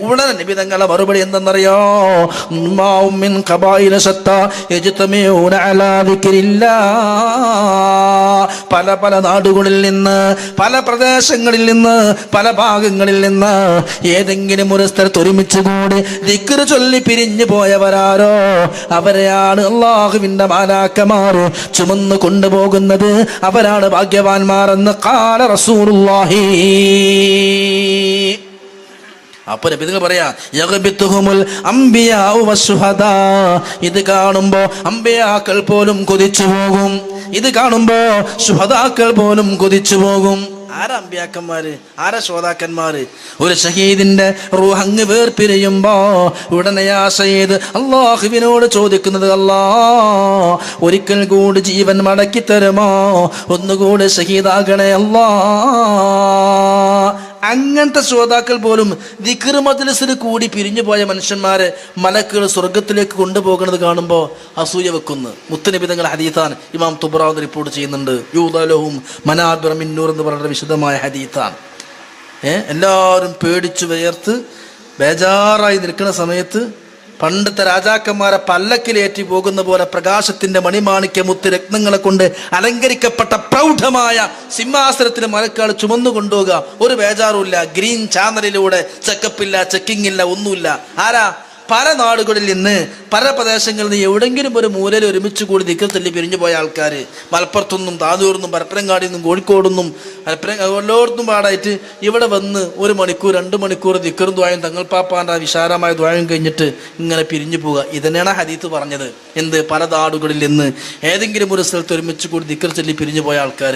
S1: ഉടനെ നബി തങ്ങളുടെ മറുപടി എന്തെന്നറിയോ? മിൻ ഖബായില ശത്താ യജ്തമിഊന അലാ ദിക്രില്ലാഹ്. പല പല നാടുകളിൽ നിന്ന്, പല പ്രദേശങ്ങളിൽ നിന്ന്, പല ഭാഗങ്ങളിൽ നിന്ന് ഏതെങ്കിലും ഒരു സ്ഥലത്ത് ഒരുമിച്ച് കൂടി ദിക്ർ ചൊല്ലി പിരിഞ്ഞു പോയവരാരോ അവരെയാണ് അല്ലാഹുവിന്റെ മാലാക്കമാർ ചുമന്നു കൊണ്ടുപോകുന്നത്, അവരാണ് ഭാഗ്യവാന്മാരെന്ന് ഖാല റസൂലുള്ളാഹി. അപ്പൊ നബി നിങ്ങൾ പറയാ, യഗ്ബിതുഹുമുൽ അംബിയാഉ വശുഹദാ. ഇത് കാണുമ്പോ അംബിയാക്കൾ പോലും കൊതിച്ചു പോകും, ഇത് കാണുമ്പോ ശുഹദാക്കൾ പോലും കൊതിച്ചു പോകും. ആരാ അമ്പിയാക്കന്മാര്, ആരാ ശ്രോതാക്കന്മാര്? ഒരു ഷഹീദിന്റെ റൂഹ് അങ്ങ് വേർപിരിയുമ്പോ ഉടനെ ആ ഷഹീദ് അല്ലാഹുവിനോട് ചോദിക്കുന്നത്, അല്ലാ ഒരിക്കൽ കൂടി ജീവൻ മടക്കി തരുമോ, ഒന്നുകൂടി ഷഹീദാകണേ അല്ലാ. അങ്ങനത്തെ ശ്രോതാക്കൾ പോലും ദിക്ർ മജ്ലിസിൽ കൂടി പിരിഞ്ഞു പോയ മനുഷ്യന്മാരെ മലക്കുകൾ സ്വർഗത്തിലേക്ക് കൊണ്ടുപോകുന്നത് കാണുമ്പോൾ അസൂയ വെക്കുന്നു. മുത്തുനബി തങ്ങളുടെ ഹദീത്താണ്, ഇമാം തുബ്രാനി റിപ്പോർട്ട് ചെയ്യുന്നുണ്ട്. യൂദലഹും മനാബിറ മിൻ നൂർ എന്ന് പറയുന്ന വിശദമായ ഹദീത്താണ്. എല്ലാവരും പേടിച്ചു വിയർത്ത് ബേജാറായി നിൽക്കുന്ന സമയത്ത് പണ്ടത്തെ രാജാക്കന്മാരെ പല്ലക്കിലേറ്റി പോകുന്ന പോലെ പ്രകാശത്തിന്റെ മണിമാണിക്യ മുത്ത് രത്നങ്ങളെ കൊണ്ട് അലങ്കരിക്കപ്പെട്ട പ്രൗഢമായ സിംഹാസനത്തിന് മലക്കാൾ ചുമന്നു കൊണ്ടുപോകുക. ഒരു ബേജാറുമില്ല, ഗ്രീൻ ചാനലിലൂടെ ചെക്കപ്പില്ല, ചെക്കിംഗ് ഇല്ല, ഒന്നുമില്ല. ആരാ? പല നാടുകളിൽ നിന്ന്, പല പ്രദേശങ്ങളിൽ നിന്ന് എവിടെങ്കിലും ഒരു മൂലയിൽ ഒരുമിച്ച് കൂടി ദിക്ർ ചൊല്ലി പിരിഞ്ഞു പോയ ആൾക്കാർ മലപ്പുറത്തുനിന്നും താനൂർന്നും പരപ്പനങ്ങാടിയിൽ നിന്നും കോഴിക്കോടുനിന്നും എല്ലായിടത്തും പാടായിട്ട് ഇവിടെ വന്ന് 1 മണിക്കൂർ 2 മണിക്കൂർ ദിക്റും ദ്വായും തങ്ങൾ പാപ്പാൻ്റെ വിശാലമായ ദ്വായും കഴിഞ്ഞിട്ട് ഇങ്ങനെ പിരിഞ്ഞു പോവുക. ഇതന്നെയാണ് ഹദീത്ത് പറഞ്ഞത്. എന്ത്? പല നാടുകളിൽ നിന്ന് ഏതെങ്കിലും ഒരു സ്ഥലത്ത് ഒരുമിച്ച് കൂടി ദിക്ർ ചൊല്ലി പിരിഞ്ഞു പോയ ആൾക്കാർ.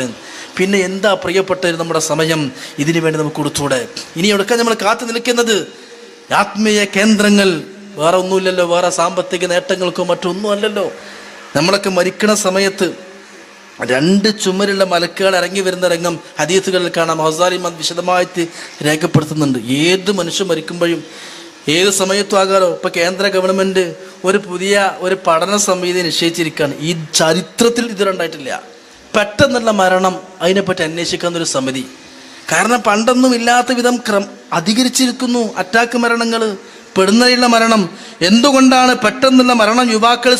S1: പിന്നെ എന്താ പ്രിയപ്പെട്ടവർ, നമ്മുടെ സമയം ഇതിനു വേണ്ടി നമുക്ക് കൊടുത്തൂടെ? ഇനി എവിടെയൊക്കെ നമ്മൾ കാത്തു നിൽക്കുന്നത്? ആത്മീയ കേന്ദ്രങ്ങൾ വേറെ ഒന്നുമില്ലല്ലോ, വേറെ സാമ്പത്തിക നേട്ടങ്ങൾക്കോ മറ്റൊന്നും അല്ലല്ലോ. നമ്മളൊക്കെ മരിക്കണ സമയത്ത് 2 ചുമരുള്ള മലക്കുകൾ ഇറങ്ങി വരുന്ന രംഗം ഹദീസുകളിൽ കാണാം. ഹസാരി വിശദമായിട്ട് രേഖപ്പെടുത്തുന്നുണ്ട്. ഏത് മനുഷ്യൻ മരിക്കുമ്പോഴും ഏത് സമയത്തും ആകാലോ. ഇപ്പൊ കേന്ദ്ര ഗവൺമെന്റ് ഒരു പുതിയ പഠന സമിതി നിശ്ചയിച്ചിരിക്കുകയാണ്. ഈ ചരിത്രത്തിൽ ഇതുണ്ടായിട്ടില്ല. പെട്ടെന്നുള്ള മരണം, അതിനെപ്പറ്റി അന്വേഷിക്കാവുന്നൊരു സമിതി. കാരണം പണ്ടൊന്നും ഇല്ലാത്ത വിധം അധികരിച്ചിരിക്കുന്നു അറ്റാക്ക് മരണങ്ങൾ, പെടുന്നതിലുള്ള മരണം. എന്തുകൊണ്ടാണ് പെട്ടെന്നുള്ള മരണം യുവാക്കൾ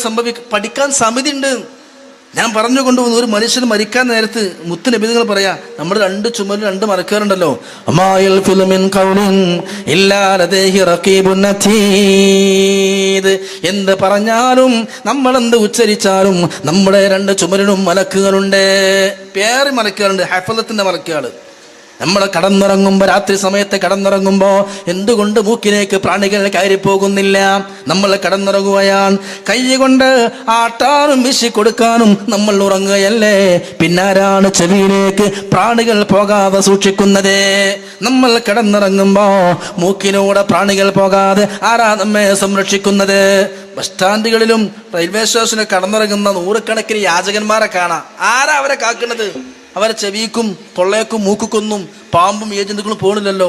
S1: പഠിക്കാൻ സമിതി ഉണ്ട്. ഞാൻ പറഞ്ഞു കൊണ്ടുപോകുന്നു, ഒരു മനുഷ്യൻ മരിക്കാൻ നേരത്ത് മുത്ത് നബികൾ പറയാ, നമ്മൾ 2 ചുമരിൽ 2 മലക്കാറുണ്ടല്ലോ, എന്ത് പറഞ്ഞാലും നമ്മൾ എന്ത് ഉച്ചരിച്ചാലും നമ്മുടെ 2 ചുമരിലും മലക്കുകളുണ്ട്. പേര് മലക്കുകളുണ്ട്, ഹഫലത്തിന്റെ മലക്കുകൾ. നമ്മൾ കടന്നുറങ്ങുമ്പോൾ, രാത്രി സമയത്ത് കടന്നുറങ്ങുമ്പോൾ എന്തുകൊണ്ട് മൂക്കിലേക്ക് പ്രാണികൾ കയറിപ്പോകുന്നില്ല? നമ്മൾ കടന്നുറങ്ങുകയാണ്, കൈ കൊണ്ട് ആട്ടാനും വീശി കൊടുക്കാനും നമ്മൾ ഉറങ്ങുകയല്ലേ. പിന്നാരാണ് ചെവിയിലേക്ക് പ്രാണികൾ പോകാതെ സൂക്ഷിക്കുന്നത്? നമ്മൾ കിടന്നുറങ്ങുമ്പോ മൂക്കിലൂടെ പ്രാണികൾ പോകാതെ ആരാ നമ്മെ സംരക്ഷിക്കുന്നത്? ബസ് സ്റ്റാൻഡുകളിലും റെയിൽവേ സ്റ്റേഷനിൽ കടന്നിറങ്ങുന്ന നൂറുകണക്കിന് യാചകന്മാരെ കാണാം. ആരാ അവരെ കാക്കുന്നത്? അവരെ ചെവിക്കും തൊള്ളേക്കും മൂക്കുക്കൊന്നും പാമ്പും ഏജന്റുകളും പോണില്ലല്ലോ.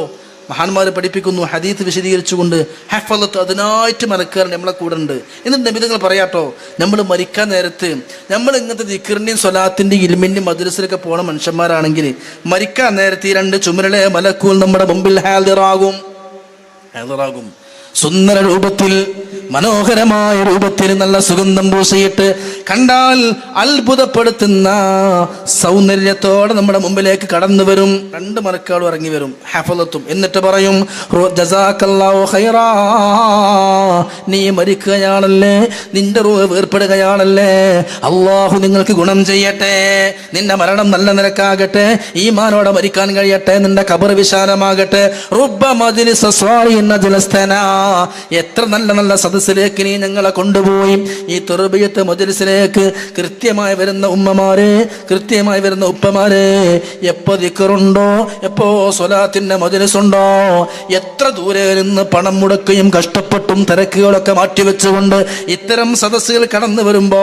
S1: മഹാന്മാർ പഠിപ്പിക്കുന്നു, ഹദീത്ത് വിശദീകരിച്ചുകൊണ്ട്, ഹഫളത്ത് അതിനായിട്ട് മലക്കാരൻ നമ്മളെ കൂടെ ഉണ്ട്. എന്നിട്ട് നബിതങ്ങൾ പറയാട്ടോ, നമ്മൾ മരിക്കാൻ നേരത്ത് നമ്മൾ ഇങ്ങനത്തെ ദിക്റിന്റെയും സ്വലാത്തിന്റെയും ഇൽമിന്റെയും മദ്രസിലൊക്കെ പോണ മനുഷ്യന്മാരാണെങ്കിൽ മരിക്കാൻ നേരത്തെ ഈ 2 ചുമരിലെ മലക്കുകൾ നമ്മുടെ മുമ്പിൽ ഹാദിറാകും. സുന്ദര രൂപത്തിൽ, മനോഹരമായ രൂപത്തിൽ, നല്ല സുഗന്ധം പൂശിയിട്ട് കണ്ടാൽ അത്ഭുതപ്പെടുത്തുന്ന സൗന്ദര്യത്തോടെ നമ്മുടെ മുമ്പിലേക്ക് കടന്നു വരും. 2 മലക്കുകളും ഇറങ്ങി വരും, ഹഫളത്തും. എന്നിട്ട് പറയും, ജസാക്കല്ലാഹു ഖൈറാ, നീ മരിക്കുകയാണല്ലേ, നിന്റെ റൂഹ് വേർപ്പെടുകയാണല്ലേ, അള്ളാഹു നിങ്ങൾക്ക് ഗുണം ചെയ്യട്ടെ, നിന്റെ മരണം നല്ല നിലക്കാകട്ടെ, ഈമാനോടെ മരിക്കാൻ കഴിയട്ടെ, നിന്റെ ഖബർ വിശാലമാകട്ടെ. റുബ്ബ മജ്ലിസ സ്വാലിഹിൻ അജ്ലസ്തനാ, എത്ര നല്ല നല്ല സദസ്സിലേക്ക് നീ ഞങ്ങളെ കൊണ്ടുപോയി. ഈ തർബിയത്ത് മജ്ലിസിലേക്ക് കൃത്യമായി വരുന്ന ഉമ്മമാരെ, കൃത്യമായി വരുന്ന ഉപ്പമാരെ, എപ്പോ ദിക്റുണ്ടോ, എപ്പോ സ്വലാത്തിന്റെ മജ്ലിസുണ്ടോ, എത്ര ദൂരെ നിന്ന് പണം മുടക്കുകയും കഷ്ടപ്പെട്ടും തിരക്കുകളൊക്കെ മാറ്റിവെച്ചുകൊണ്ട് ഇത്തരം സദസ്സുകൾ കടന്നു വരുമ്പോ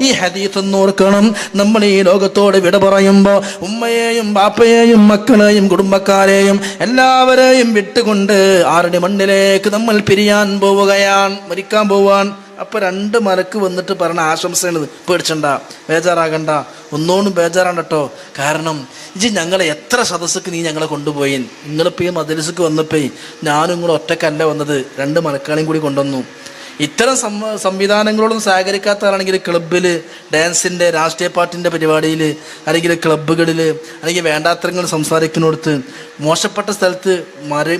S1: ഈ ഹദീത്ത് ഒന്ന് ഓർക്കണം. നമ്മൾ ഈ ലോകത്തോട് വിട പറയുമ്പോ ഉമ്മയെയും ബാപ്പയെയും മക്കളെയും കുടുംബക്കാരെയും എല്ലാവരെയും വിട്ടുകൊണ്ട് 6 മണ്ണിലേക്ക് നമ്മൾ പിരിയാൻ പോവുകയാണ്, മരിക്കാൻ പോവാൻ. അപ്പൊ 2 മലക്ക് വന്നിട്ട് പറഞ്ഞ ആശംസയാണ്, പേടിച്ചണ്ട, ബേജാറാകണ്ട, ഒന്നോണ്ടും ബേജാറാണ്ടട്ടോ. കാരണം ഇജ് ഞങ്ങളെ എത്ര സദസ്സക്ക് നീ ഞങ്ങളെ കൊണ്ടുപോയി. നിങ്ങളിപ്പോൾ ഈ മദ്രസക്ക് വന്നപ്പോ ഞാനും കൂടെ ഒറ്റക്കല്ല വന്നത്, 2 മലക്കാളെയും കൂടി കൊണ്ടുവന്നു. ഇത്തരം സംവിധാനങ്ങളോടും സഹകരിക്കാത്തവരാണെങ്കിൽ ക്ലബിൽ, ഡാൻസിൻ്റെ, രാഷ്ട്രീയ പാർട്ടിൻ്റെ പരിപാടിയിൽ, അല്ലെങ്കിൽ ക്ലബ്ബുകളിൽ, അല്ലെങ്കിൽ വേണ്ടാത്തരങ്ങൾ സംസാരിക്കുന്നിടത്ത്, മോശപ്പെട്ട സ്ഥലത്ത്,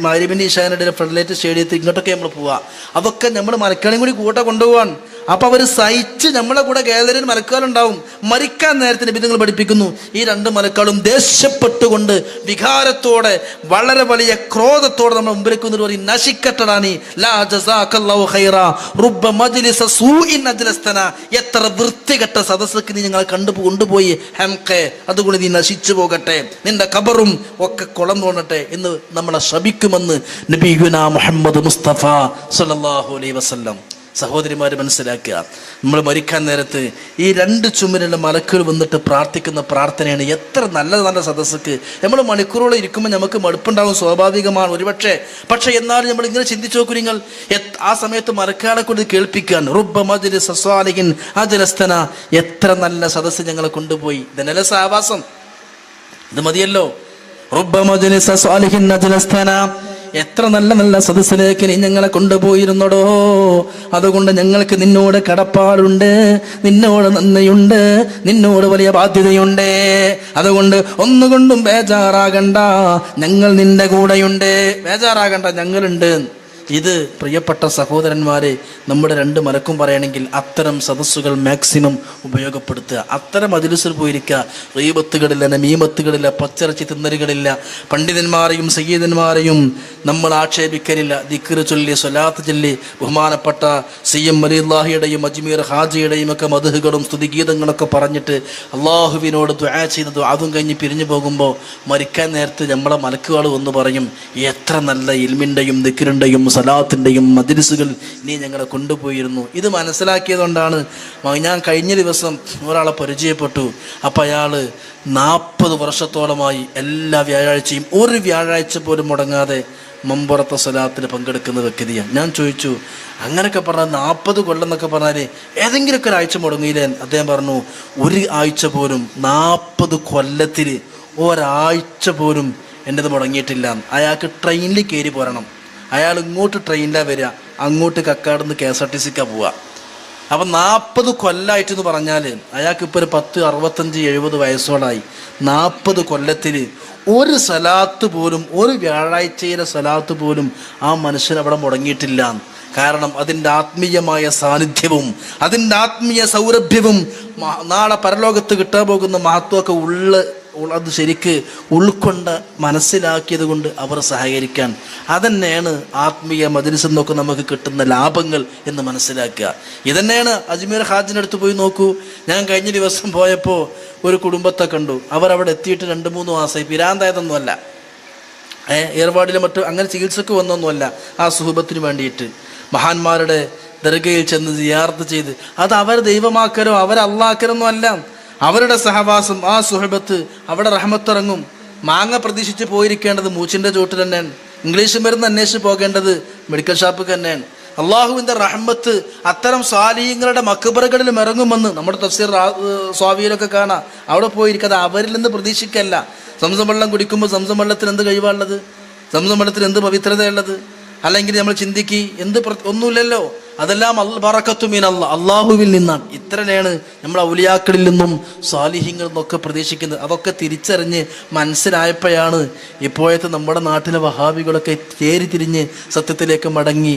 S1: മഗ്‌രിബിൻ്റെ ഇശാനിടെ ഫ്ലഡ് സ്റ്റേഡിയത്തിൽ ഇങ്ങോട്ടൊക്കെ നമ്മൾ പോവുക. അതൊക്കെ നമ്മൾ മലക്കാളെയും കൂടി കൂട്ട കൊണ്ടുപോകാൻ. അപ്പൊ അവർ സഹിച്ച് നമ്മളെ കൂടെ ഗാലറിയിൽ മലക്കാളുണ്ടാവും. മരിക്കാൻ നേരത്തെ നബി നിങ്ങൾ പഠിപ്പിക്കുന്നു, ഈ 2 മലക്കാളും ദേഷ്യപ്പെട്ടുകൊണ്ട് വികാരത്തോടെ, വളരെ വലിയ ക്രോധത്തോടെ നമ്മൾ മുമ്പിലേക്ക് വന്നിട്ട് പറയും, നശിക്കട്ടടാ നീ, ലാ ജസാക്കല്ലാഹു ഖൈറാ റുബ്ബ മജ്ലിസ സൂഇൻ അജ്ലസ്തന, എത്ര വൃത്തികെട്ട സദസ്സക്ക് നീ ഞങ്ങളെ കൊണ്ടുപോയി ഹംഖെ, അതുകൊണ്ട് നീ നശിച്ചു പോകട്ടെ, നിന്റെ ഖബറും ഒക്കെ കുളം തോന്നട്ടെ എന്ന് നമ്മളെ ശപിക്കുമെന്ന് നബിയുനാ മുഹമ്മദ് മുസ്തഫ സല്ലല്ലാഹു അലൈഹി വസല്ലം. സഹോദരിമാര് മനസ്സിലാക്കുക, നമ്മൾ മരിക്കാൻ നേരത്ത് ഈ 2 ചുമരിലെ മലക്കുകൾ വന്നിട്ട് പ്രാർത്ഥിക്കുന്ന പ്രാർത്ഥനയാണ്. എത്ര നല്ല നല്ല സദസ്സക്ക് നമ്മൾ മണിക്കൂറോളം ഇരിക്കുമ്പോൾ നമുക്ക് മടുപ്പുണ്ടാകും, സ്വാഭാവികമാണ് ഒരുപക്ഷെ. പക്ഷെ എന്നാലും നമ്മൾ ഇങ്ങനെ ചിന്തിച്ചു നോക്കൂ, നിങ്ങൾ ആ സമയത്ത് മലക്കാളെ കൊണ്ട് കേൾപ്പിക്കാൻ, റുബ്ബ മജ്ലിസ സ്വാലിഹിൻ അജ്ലസ്തന, എത്ര നല്ല സദസ്സ് ഞങ്ങളെ കൊണ്ടുപോയി. ഇതന്നല്ലേ സഹവാസം, ഇത് മതിയല്ലോ. റുബ്ബ മജ്ലിസ സ്വാലിഹിൻ അജ്ലസ്തന, എത്ര നല്ല നല്ല സദസ്സിലേക്ക് നീ ഞങ്ങളെ കൊണ്ടുപോയിരുന്നടോ, അതുകൊണ്ട് ഞങ്ങൾക്ക് നിന്നോട് കടപ്പാടുണ്ട്, നിന്നോട് നന്ദിയുണ്ട്, നിന്നോട് വലിയ ബാധ്യതയുണ്ട്. അതുകൊണ്ട് ഒന്നുകൊണ്ടും ബേജാറാകണ്ട, ഞങ്ങൾ നിന്റെ കൂടെയുണ്ട്, ബേജാറാകണ്ട, ഞങ്ങളുണ്ട്. ഇത് പ്രിയപ്പെട്ട സഹോദരന്മാരെ, നമ്മുടെ 2 മലക്കും പറയണമെങ്കിൽ അത്തരം സദസ്സുകൾ മാക്സിമം ഉപയോഗപ്പെടുത്തുക. അത്തരം മജ്‌ലിസിൽ പോയിരിക്കുക. ഗീബത്തുകളില്ല, നമീമത്തുകളില്ല, പച്ചിറച്ചി തിന്നലുകളില്ല, പണ്ഡിതന്മാരെയും സയ്യിദന്മാരെയും നമ്മൾ ആക്ഷേപിക്കലില്ല. ദിക്ർ ചൊല്ലി, സ്വലാത്ത് ചൊല്ലി, ബഹുമാനപ്പെട്ട CM വലിയുള്ളാഹിയുടെയും അജ്മീർ ഹാജിയുടെയും ഒക്കെ മദ്ഹുകളും സ്തുതിഗീതങ്ങളൊക്കെ പറഞ്ഞിട്ട് അള്ളാഹുവിനോട് ദുആ ചെയ്ത് അതും കഴിഞ്ഞ് പിരിഞ്ഞു പോകുമ്പോൾ മരിക്കാൻ നേരത്ത് നമ്മളെ മലക്കുകൾ ഒന്ന് പറയും, എത്ര നല്ല ഇൽമിൻ്റെയും ദിക്റിൻ്റെയും സലാത്തിൻ്റെയും മജ്‌ലിസുകൾ നീ ഞങ്ങളെ കൊണ്ടുപോയിരുന്നു. ഇത് മനസ്സിലാക്കിയതുകൊണ്ടാണ് ഞാൻ കഴിഞ്ഞ ദിവസം ഒരാളെ പരിചയപ്പെട്ടു. അപ്പം അയാൾ 40 വർഷത്തോളമായി എല്ലാ വ്യാഴാഴ്ചയും ഒരു വ്യാഴാഴ്ച പോലും മുടങ്ങാതെ മമ്പുറത്തെ സ്വലാത്തിന് പങ്കെടുക്കുന്ന വ്യക്തിയാണ്. ഞാൻ ചോദിച്ചു, അങ്ങനെയൊക്കെ പറഞ്ഞാൽ 40 കൊല്ലം എന്നൊക്കെ പറഞ്ഞാൽ ഏതെങ്കിലുമൊക്കെ ഒരാഴ്ച മുടങ്ങിയില്ലേ? അദ്ദേഹം പറഞ്ഞു, ഒരു ആഴ്ച പോലും 40 കൊല്ലത്തിൽ ഒരാഴ്ച പോലും എൻ്റെത് മുടങ്ങിയിട്ടില്ല. അയാൾക്ക് ട്രെയിനിൽ കയറി പോരണം. അയാൾ ഇങ്ങോട്ട് ട്രെയിനിലാണ് വരിക, അങ്ങോട്ട് കക്കാടുന്ന് KSRTCക്കാണ് പോവുക. അപ്പം 40 കൊല്ലമായിട്ടെന്ന് പറഞ്ഞാൽ അയാൾക്ക് ഇപ്പോൾ ഒരു 10, 65, 70 വയസ്സോളായി. 40 കൊല്ലത്തിൽ ഒരു സലാത്ത് പോലും, ഒരു വ്യാഴാഴ്ചയിലെ സലാത്ത് പോലും ആ മനുഷ്യൻ അവിടെ മുടങ്ങിയിട്ടില്ല. കാരണം അതിൻ്റെ ആത്മീയമായ സാന്നിധ്യവും അതിൻ്റെ ആത്മീയ സൗരഭ്യവും നാളെ പരലോകത്ത് കിട്ടാൻ പോകുന്ന മഹത്വമൊക്കെ അത് ശരിക്ക് ഉൾക്കൊണ്ട് മനസ്സിലാക്കിയത് കൊണ്ട് അവർ സഹകരിക്കാൻ. അതന്നെയാണ് ആത്മീയ മജ്‌ലിസിൽ നിന്നൊക്കെ നമുക്ക് കിട്ടുന്ന ലാഭങ്ങൾ എന്ന് മനസ്സിലാക്കുക. ഇതന്നെയാണ് അജ്മീർ ഹാജിൻ്റെ അടുത്ത് പോയി നോക്കൂ. ഞാൻ കഴിഞ്ഞ ദിവസം പോയപ്പോൾ ഒരു കുടുംബത്തെ കണ്ടു. അവരവിടെ എത്തിയിട്ട് 2-3 മാസമായി. പിരാന്തായതൊന്നുമല്ല, ഏർവാടിലെ മറ്റും അങ്ങനെ ചികിത്സക്ക് വന്നൊന്നുമല്ല. ആ സുഹബത്തിന് വേണ്ടിയിട്ട് മഹാന്മാരുടെ ദർഗയിൽ ചെന്ന് സിയാറത്ത് ചെയ്ത്, അത് അവർ ദൈവമാക്കലോ അവർ അള്ളാക്കലൊന്നും അല്ല. അവരുടെ സഹവാസം, ആ സുഹബത്ത്, അവിടെ റഹ്മത്തിറങ്ങും. മാങ്ങ പ്രതീക്ഷിച്ച് പോയിരിക്കേണ്ടത് മൂച്ചിൻ്റെ ചോട്ടിൽ തന്നെയാണ്. ഇംഗ്ലീഷ് മരുന്ന് അന്വേഷിച്ച് പോകേണ്ടത് മെഡിക്കൽ ഷാപ്പിൽ തന്നെയാണ്. അള്ളാഹുവിൻ്റെ റഹ്മത്ത് അത്തരം സ്വാലിഹീങ്ങളുടെ മക്ബറകളിലും ഇറങ്ങുമെന്ന് നമ്മുടെ തഫ്സീർ സ്വാവിയിലൊക്കെ കാണാം. അവിടെ പോയിരിക്കാതെ അവരിൽ നിന്ന് പ്രതീക്ഷിക്കല്ല. സംസം വെള്ളം കുടിക്കുമ്പോൾ സംസം വെള്ളത്തിന് എന്ത് കഴിവാണുള്ളത്? സംസം വെള്ളത്തിന് എന്ത് പവിത്രതയുള്ളത്? അല്ലെങ്കിൽ നമ്മൾ ചിന്തിക്ക് ഒന്നുമില്ലല്ലോ. അതെല്ലാം ബറക്കത്തു മിനല്ലാഹ്, അള്ളാഹുവിൽ നിന്നാണ്. ഇത്രയാണ് നമ്മൾ ഔലിയാക്കളിൽ നിന്നും സാലിഹ്യങ്ങളിൽ നിന്നൊക്കെ പ്രതീക്ഷിക്കുന്നത്. അതൊക്കെ തിരിച്ചറിഞ്ഞ് മനസ്സിലായപ്പോഴാണ് ഇപ്പോഴത്തെ നമ്മുടെ നാട്ടിലെ വഹാബികളൊക്കെ തിരിഞ്ഞ് സത്യത്തിലേക്ക് മടങ്ങി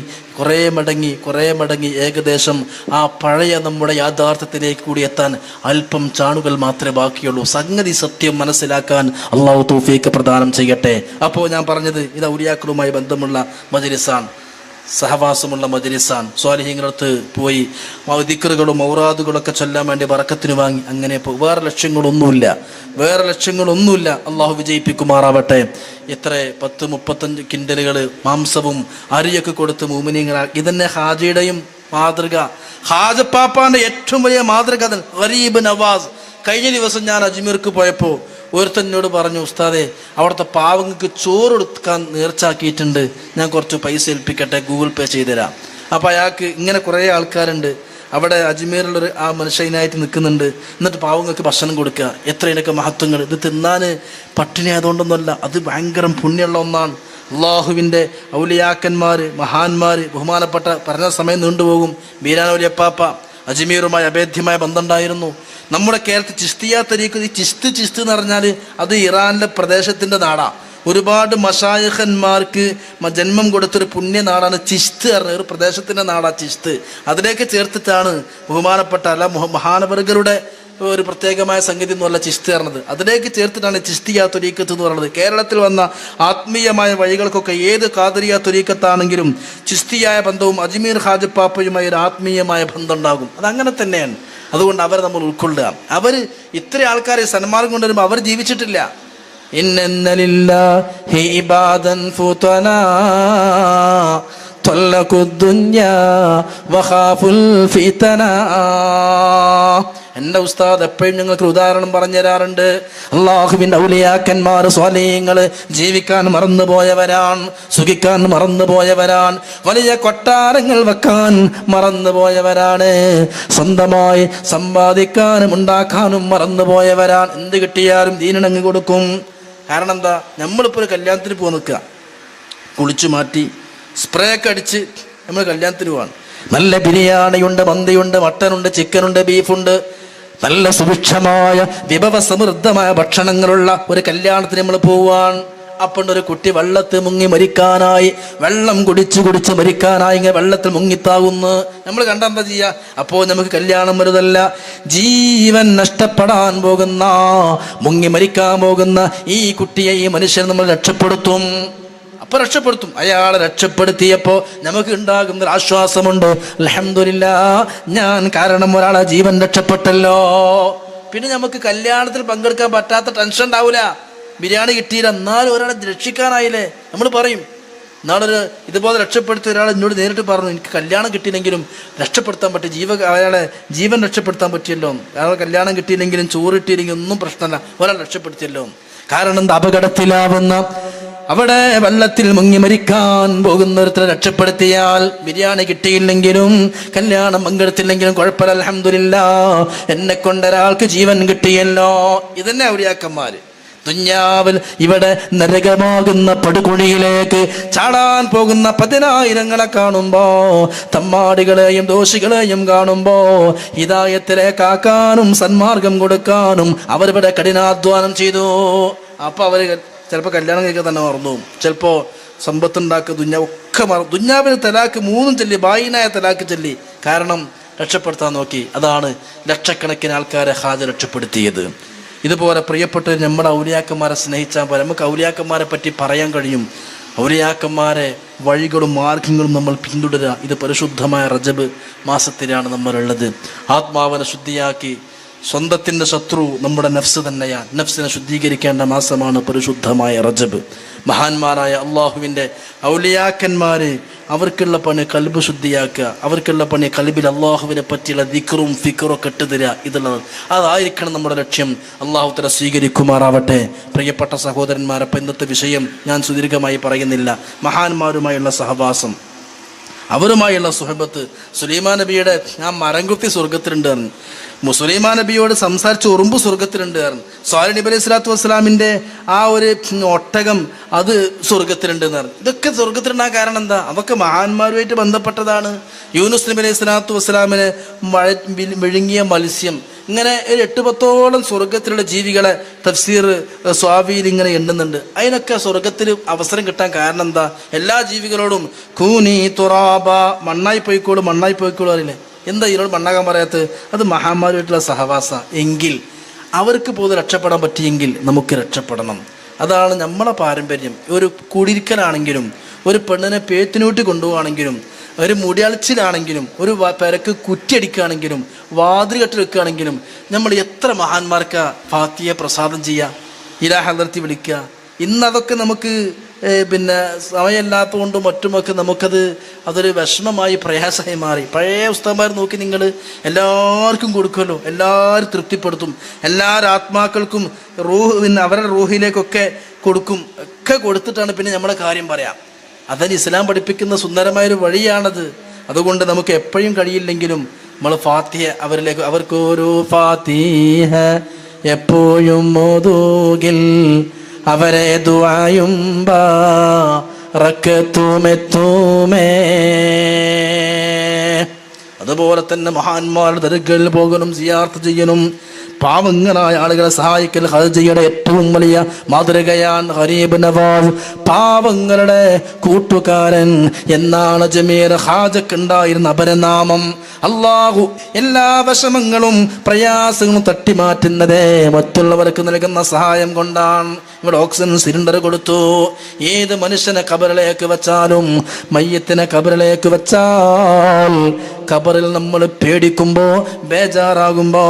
S1: ഏകദേശം ആ പഴയ നമ്മുടെ യാഥാർത്ഥ്യത്തിലേക്ക് കൂടി എത്താൻ അല്പം ചാണുകൾ മാത്രമേ ബാക്കിയുള്ളൂ. സംഗതി സത്യം മനസ്സിലാക്കാൻ അള്ളാഹു തൗഫീഖ് പ്രദാനം ചെയ്യട്ടെ. അപ്പോൾ ഞാൻ പറഞ്ഞത് ഇത് ഔലിയാക്കളുമായി ബന്ധമുള്ള മജ്‌ലിസാണ്, സഹവാസമുള്ള മജ്‌ലിസാണ്. സ്വാലിഹീങ്ങളടുത്ത് പോയി ദിക്റുകളും ഔറാദുകളൊക്കെ ചൊല്ലാൻ വേണ്ടി ബറക്കത്തിന് വാങ്ങി അങ്ങനെ വേറെ ലക്ഷ്യങ്ങളൊന്നുമില്ല. അള്ളാഹു വിജയിപ്പിക്കുമാറാവട്ടെ. എത്ര 10-35 കിൻഡലുകൾ മാംസവും അരിയൊക്കെ കൊടുത്ത് മുഅ്മിനീങ്ങളാ. ഇതന്നെ ഹാജിയുടെയും മാതൃക. ഹാജപ്പാപ്പാന്റെ ഏറ്റവും വലിയ മാതൃക ഗരീബ് നവാസ്. കഴിഞ്ഞ ദിവസം ഞാൻ അജ്മീർക്ക് പോയപ്പോൾ ഒരുത്തന്നോട് പറഞ്ഞു, ഉസ്താദെ അവിടുത്തെ പാവങ്ങൾക്ക് ചോറ് കൊടുക്കാൻ നേർച്ചാക്കിയിട്ടുണ്ട്, ഞാൻ കുറച്ച് പൈസ ഏൽപ്പിക്കട്ടെ, ഗൂഗിൾ പേ ചെയ്തുതരാം. അപ്പോൾ അയാൾക്ക് ഇങ്ങനെ കുറേ ആൾക്കാരുണ്ട് അവിടെ അജ്മീറിലൊരു ആ മനുഷ്യനായിട്ട് നിൽക്കുന്നുണ്ട്. എന്നിട്ട് പാവങ്ങൾക്ക് ഭക്ഷണം കൊടുക്കുക. എത്ര ഇതിനൊക്കെ മഹത്വങ്ങൾ! ഇത് തിന്നാൻ പട്ടിണി ആയതുകൊണ്ടൊന്നുമല്ല, അത് ഭയങ്കര പുണ്യമുള്ള ഒന്നാണ്. അള്ളാഹുവിൻ്റെ ഔലിയാക്കന്മാർ, മഹാന്മാർ, ബഹുമാനപ്പെട്ട പറഞ്ഞ സമയം നീണ്ടുപോകും. ബീരാനൗലിയപ്പാപ്പ അജ്മീറുമായി അഭേദ്യമായ ബന്ധമുണ്ടായിരുന്നു. നമ്മുടെ കേരളത്തിൽ ചിസ്തിയ തരീഖ്, ഈ ചിസ്ത് എന്ന് പറഞ്ഞാൽ അത് ഇറാനിലെ പ്രദേശത്തിൻ്റെ നാടാണ്. ഒരുപാട് മശായിഖന്മാർക്ക് ജന്മം കൊടുത്തൊരു പുണ്യനാടാണ് ചിസ്ത് പറഞ്ഞ ഒരു പ്രദേശത്തിൻ്റെ നാടാണ് ചിസ്ത്. അതിലേക്ക് ചേർത്തിട്ടാണ് ബഹുമാനപ്പെട്ട മഹാനവർഗരുടെ ഒരു പ്രത്യേകമായ സംഗതി എന്നുള്ള ചിസ്ത് പറഞ്ഞത്. അതിലേക്ക് ചേർത്തിട്ടാണ് ചിസ്തിയ ത്വരീഖത്ത് എന്ന് പറയുന്നത്. കേരളത്തിൽ വന്ന ആത്മീയമായ വഴികൾക്കൊക്കെ ഏത് ഖാദിരിയ ത്വരീഖത്താണെങ്കിലും ചിസ്തിയായ ബന്ധവും അജ്മീർ ഹാജപ്പാപ്പയുമായി ഒരു ആത്മീയമായ ബന്ധം ഉണ്ടാകും. അതങ്ങനെ തന്നെയാണ്. അതുകൊണ്ട് അവരെ നമ്മൾ ഉൾക്കൊള്ളുക. അവർ ഇത്ര ആൾക്കാരെ സന്മാർഗം കൊണ്ടുവരുമ്പോൾ അവർ ജീവിച്ചിട്ടില്ല. ഇന്നലില്ലാഹി ഇബാദൻ ഫുതനാ ത്വല്ലഖുദ്ദുന്യാ വഖാഫുൽ ഫിതനാ. എൻ്റെ ഉസ്താദ് എപ്പോഴും ഞങ്ങൾക്ക് ഉദാഹരണം പറഞ്ഞു തരാറുണ്ട്. അള്ളാഹുവിൻ്റെ ഔലിയാക്കന്മാർ സ്വാലിഹീങ്ങൾ ജീവിക്കാൻ മറന്നുപോയവരാണ്, സുഖിക്കാൻ മറന്നുപോയവരാണ്, വലിയ കൊട്ടാരങ്ങൾ വെക്കാൻ മറന്നുപോയവരാണ്, സ്വന്തമായി സമ്പാദിക്കാനും ഉണ്ടാക്കാനും മറന്നുപോയവരാണ്. എന്ത് കിട്ടിയാലും ദീനിനങ്ങ് കൊടുക്കും. കാരണം എന്താ? നമ്മളിപ്പോൾ ഒരു കല്യാണത്തിന് പോയി നിൽക്കുക, കുളിച്ചു മാറ്റി സ്പ്രേ ഒക്കെ അടിച്ച് നമ്മൾ കല്യാണത്തിന് പോവാണ്. നല്ല ബിരിയാണിയുണ്ട്, മന്തിയുണ്ട്, മട്ടനുണ്ട്, ചിക്കനുണ്ട്, ബീഫുണ്ട്, നല്ല സുഭിക്ഷമായ വിഭവസമൃദ്ധമായ ഭക്ഷണങ്ങളുള്ള ഒരു കല്യാണത്തിന് നമ്മൾ പോവാൻ. അപ്പോൾ ഒരു കുട്ടി വെള്ളത്തിൽ മുങ്ങി മരിക്കാനായി, വെള്ളം കുടിച്ച് മരിക്കാനായി ഇങ്ങനെ വെള്ളത്തിൽ മുങ്ങിത്താകുന്നു. നമ്മൾ കണ്ടെന്താ ചെയ്യുക? അപ്പോൾ നമുക്ക് കല്യാണം വരുതല്ല, ജീവൻ നഷ്ടപ്പെടാൻ പോകുന്ന, മുങ്ങി മരിക്കാൻ പോകുന്ന ഈ കുട്ടിയെ, ഈ മനുഷ്യനെ നമ്മൾ രക്ഷപ്പെടുത്തും. അപ്പോൾ രക്ഷപ്പെടുത്തും. അയാളെ രക്ഷപ്പെടുത്തിയപ്പോൾ നമുക്ക് ഉണ്ടാകുന്ന ആശ്വാസമുണ്ട്. അൽഹംദുലില്ലാഹ്, ഞാൻ കാരണം ഒരാളെ ജീവൻ രക്ഷപ്പെട്ടല്ലോ. പിന്നെ നമുക്ക് കല്യാണത്തിൽ പങ്കെടുക്കാൻ പറ്റാത്ത ടെൻഷൻ ഉണ്ടാവില്ല. ബിരിയാണി കിട്ടിയില്ല, എന്നാലും ഒരാളെ രക്ഷിക്കാനായില്ലേ. നമ്മൾ പറയും, നാളൊരു ഇതുപോലെ രക്ഷപ്പെടുത്തിയ ഒരാൾ എന്നോട് നേരിട്ട് പറഞ്ഞു, എനിക്ക് കല്യാണം കിട്ടിയില്ലെങ്കിലും രക്ഷപ്പെടുത്താൻ പറ്റി, അയാളെ ജീവൻ രക്ഷപ്പെടുത്താൻ പറ്റിയല്ലോ. അയാളെ കല്യാണം കിട്ടിയില്ലെങ്കിലും ചോറ് കിട്ടിയില്ലെങ്കിലും ഒന്നും പ്രശ്നമല്ല, ഒരാൾ രക്ഷപ്പെടുത്തിയല്ലോ. കാരണം എന്താ? അപകടത്തിലാവുന്ന, അവിടെ വെള്ളത്തിൽ മുങ്ങി മരിക്കാൻ പോകുന്നൊരുത്തരെ രക്ഷപ്പെടുത്തിയാൽ, ബിരിയാണി കിട്ടിയില്ലെങ്കിലും കല്യാണം പങ്കെടുത്തില്ലെങ്കിലും കുഴപ്പമില്ല, അൽഹംദുലില്ലാഹ് എന്നെ കൊണ്ടൊരാൾക്ക് ജീവൻ കിട്ടിയല്ലോ. ഇതന്നെ ഔലിയാക്കന്മാര്. ദുന്യാവിൽ ഇവിടെ നരകമാകുന്ന പടുകുഴിയിലേക്ക് ചാടാൻ പോകുന്ന 10,000 കാണുമ്പോ, തമ്മാടികളെയും ദോഷികളെയും കാണുമ്പോ ഹിദായത്തിലേക്കാക്കാനും സന്മാർഗം കൊടുക്കാനും അവരിവിടെ കഠിനാധ്വാനം ചെയ്തു. അപ്പൊ അവര് ചിലപ്പോൾ കല്യാണം കഴിക്കാൻ തന്നെ മറന്നു, ചിലപ്പോൾ സമ്പത്തുണ്ടാക്കുക, ഒക്കെ മറന്നു. ദുന്യാവിന് തലാക്ക് 3 ചൊല്ലി, ബായിനായ തലാക്ക് ചൊല്ലി. കാരണം രക്ഷപ്പെടുത്താൻ നോക്കി. അതാണ് ലക്ഷക്കണക്കിന് ആൾക്കാരെ ഹാജ രക്ഷപ്പെടുത്തിയത്. ഇതുപോലെ പ്രിയപ്പെട്ട നമ്മുടെ ഔലിയാക്കന്മാരെ സ്നേഹിച്ചാൽ പോലെ നമുക്ക് ഔലിയാക്കന്മാരെ പറ്റി പറയാൻ കഴിയും. ഔലിയാക്കന്മാരെ വഴികളും മാർഗങ്ങളും നമ്മൾ പിന്തുടരുക. ഇത് പരിശുദ്ധമായ റജബ് മാസത്തിലാണ് നമ്മളുള്ളത്. ആത്മാവിനെ ശുദ്ധിയാക്കി, സ്വന്തത്തിൻ്റെ ശത്രു നമ്മുടെ നഫ്സ് തന്നെയാണ്, നഫ്സിനെ ശുദ്ധീകരിക്കേണ്ട മാസമാണ് പരിശുദ്ധമായ റജബ്. മഹാന്മാരായ അള്ളാഹുവിൻ്റെ ഔലിയാക്കന്മാർ അവർക്കുള്ള പണി കൽബ് ശുദ്ധിയാക്കുക, അവർക്കുള്ള പണി കൽബിൽ അള്ളാഹുവിനെ പറ്റിയുള്ള ദിക്റും ഫിക്റും ഒക്കെ ഇട്ടുതരിക. ഇതുള്ളത് അതായിരിക്കണം നമ്മുടെ ലക്ഷ്യം. അള്ളാഹു തആല സ്വീകരിക്കുമാറാവട്ടെ. പ്രിയപ്പെട്ട സഹോദരന്മാരപ്പം ഇന്നത്തെ വിഷയം ഞാൻ സുദീർഘമായി പറയുന്നില്ല. മഹാന്മാരുമായുള്ള സഹവാസം, അവരുമായുള്ള സുഹബത്ത്. സുലൈമാൻ നബിയുടെ ആ മരംകുത്തി സ്വർഗത്തിലുണ്ട് പറഞ്ഞു. സുലൈമാൻ നബിയോട് സംസാരിച്ച ഉറുമ്പ് സ്വർഗത്തിലുണ്ട് പറഞ്ഞു. സ്വാലിഹ് നബി അലൈഹി സ്വലാത്തു വസ്സലാമിൻ്റെ ആ ഒരു ഒട്ടകം അത് സ്വർഗത്തിലുണ്ട് എന്ന് പറഞ്ഞു. ഇതൊക്കെ സ്വർഗത്തിലുണ്ടാകാൻ കാരണം എന്താ? അതൊക്കെ മഹാന്മാരുമായിട്ട് ബന്ധപ്പെട്ടതാണ്. യൂനുസ് നബി അലൈഹി സ്വലാത്തു വസ്സലാമിന് വിഴുങ്ങിയ മത്സ്യം, ഇങ്ങനെ ഒരു 8-10ഓളം സ്വർഗത്തിലുള്ള ജീവികളെ തഫ്സീർ സ്വാബിയിൽ ഇങ്ങനെ എണ്ണുന്നുണ്ട്. അതിനൊക്കെ സ്വർഗത്തിൽ അവസരം കിട്ടാൻ കാരണം എന്താ? എല്ലാ ജീവികളോടും കൂനി തുറാബ, മണ്ണായി പോയിക്കോളൂ മണ്ണായി പോയിക്കോളൂ അറിയില്ലേ. എന്താ ഇതിനോട് മണ്ണാകാൻ പറയാത്തത്? അത് മഹാന്മാരുമായിട്ടുള്ള സഹവാസ. എങ്കിൽ അവർക്ക് പോലും രക്ഷപ്പെടാൻ പറ്റിയെങ്കിൽ നമുക്ക് രക്ഷപ്പെടണം. അതാണ് നമ്മളെ പാരമ്പര്യം. ഒരു കുടിരിക്കലാണെങ്കിലും, ഒരു പെണ്ണിനെ പേത്തിനൂട്ടി കൊണ്ടുപോവുകയാണെങ്കിലും, ഒരു മുടിയളച്ചിലാണെങ്കിലും, ഒരു പെരക്ക് കുറ്റിയടിക്കുകയാണെങ്കിലും, വാതിൽ കെട്ടി വെക്കുകയാണെങ്കിലും, നമ്മൾ എത്ര മഹാന്മാർക്കാ ഫാത്തിയെ പ്രസാദം ചെയ്യുക, ഇലാ ഹദ്റത്തി വിളിക്കുക. ഇന്നതൊക്കെ നമുക്ക് സമയമില്ലാത്തതുകൊണ്ടും മറ്റുമൊക്കെ അതൊരു വിഷമമായി പ്രയാസമായി മാറി. പഴയ ഉസ്താദന്മാർ നോക്കി നിങ്ങൾ എല്ലാവർക്കും കൊടുക്കുമല്ലോ, എല്ലാവരും തൃപ്തിപ്പെടുത്തും, എല്ലാവരും ആത്മാക്കൾക്കും അവരുടെ റൂഹിലേക്കൊക്കെ കൊടുക്കും. ഒക്കെ കൊടുത്തിട്ടാണ് പിന്നെ നമ്മളെ കാര്യം പറയാം. അതിന് ഇസ്ലാം പഠിപ്പിക്കുന്ന സുന്ദരമായൊരു വഴിയാണത്. അതുകൊണ്ട് നമുക്ക് എപ്പോഴും കഴിയില്ലെങ്കിലും നമ്മൾ ഫാത്തിഹ അവരിലേക്ക്, അവർക്കൊരു ഫാത്തിഹ എപ്പോഴും മോദൂകിൽ അവരെ ദുആയും ബറക്കത്തുമെത്തുമേ. അതുപോലെ തന്നെ മഹാന്മാരുടെ ദർഗകളിൽ പോകണം, സിയാറത്ത് ചെയ്യണം. പാവങ്ങളായ ആളുകളെ സഹായിക്കൽ ഖദീജയുടെ ഏറ്റവും വലിയ മാതൃകയാണ്. ഗരീബ് നവാസ്, പാവങ്ങളുടെ കൂട്ടുകാരൻ എന്നാണ് ജമീർ ഹാജക്കുണ്ടായിരുന്ന അപരനാമം. അള്ളാഹു എല്ലാ വിഷമങ്ങളും പ്രയാസങ്ങളും തട്ടിമാറ്റുന്നത് മറ്റുള്ളവർക്ക് നൽകുന്ന സഹായം കൊണ്ടാണ്. ഇവിടെ ഓക്സിജൻ സിലിണ്ടർ കൊടുത്തു. ഏത് മനുഷ്യനെ ഖബറിലേക്ക് വെച്ചാലും, മയ്യത്തിനെ ഖബറിലേക്ക് വെച്ചാൽ, ഖബറിൽ നമ്മൾ പേടിക്കുമ്പോ ബേജാറാകുമ്പോ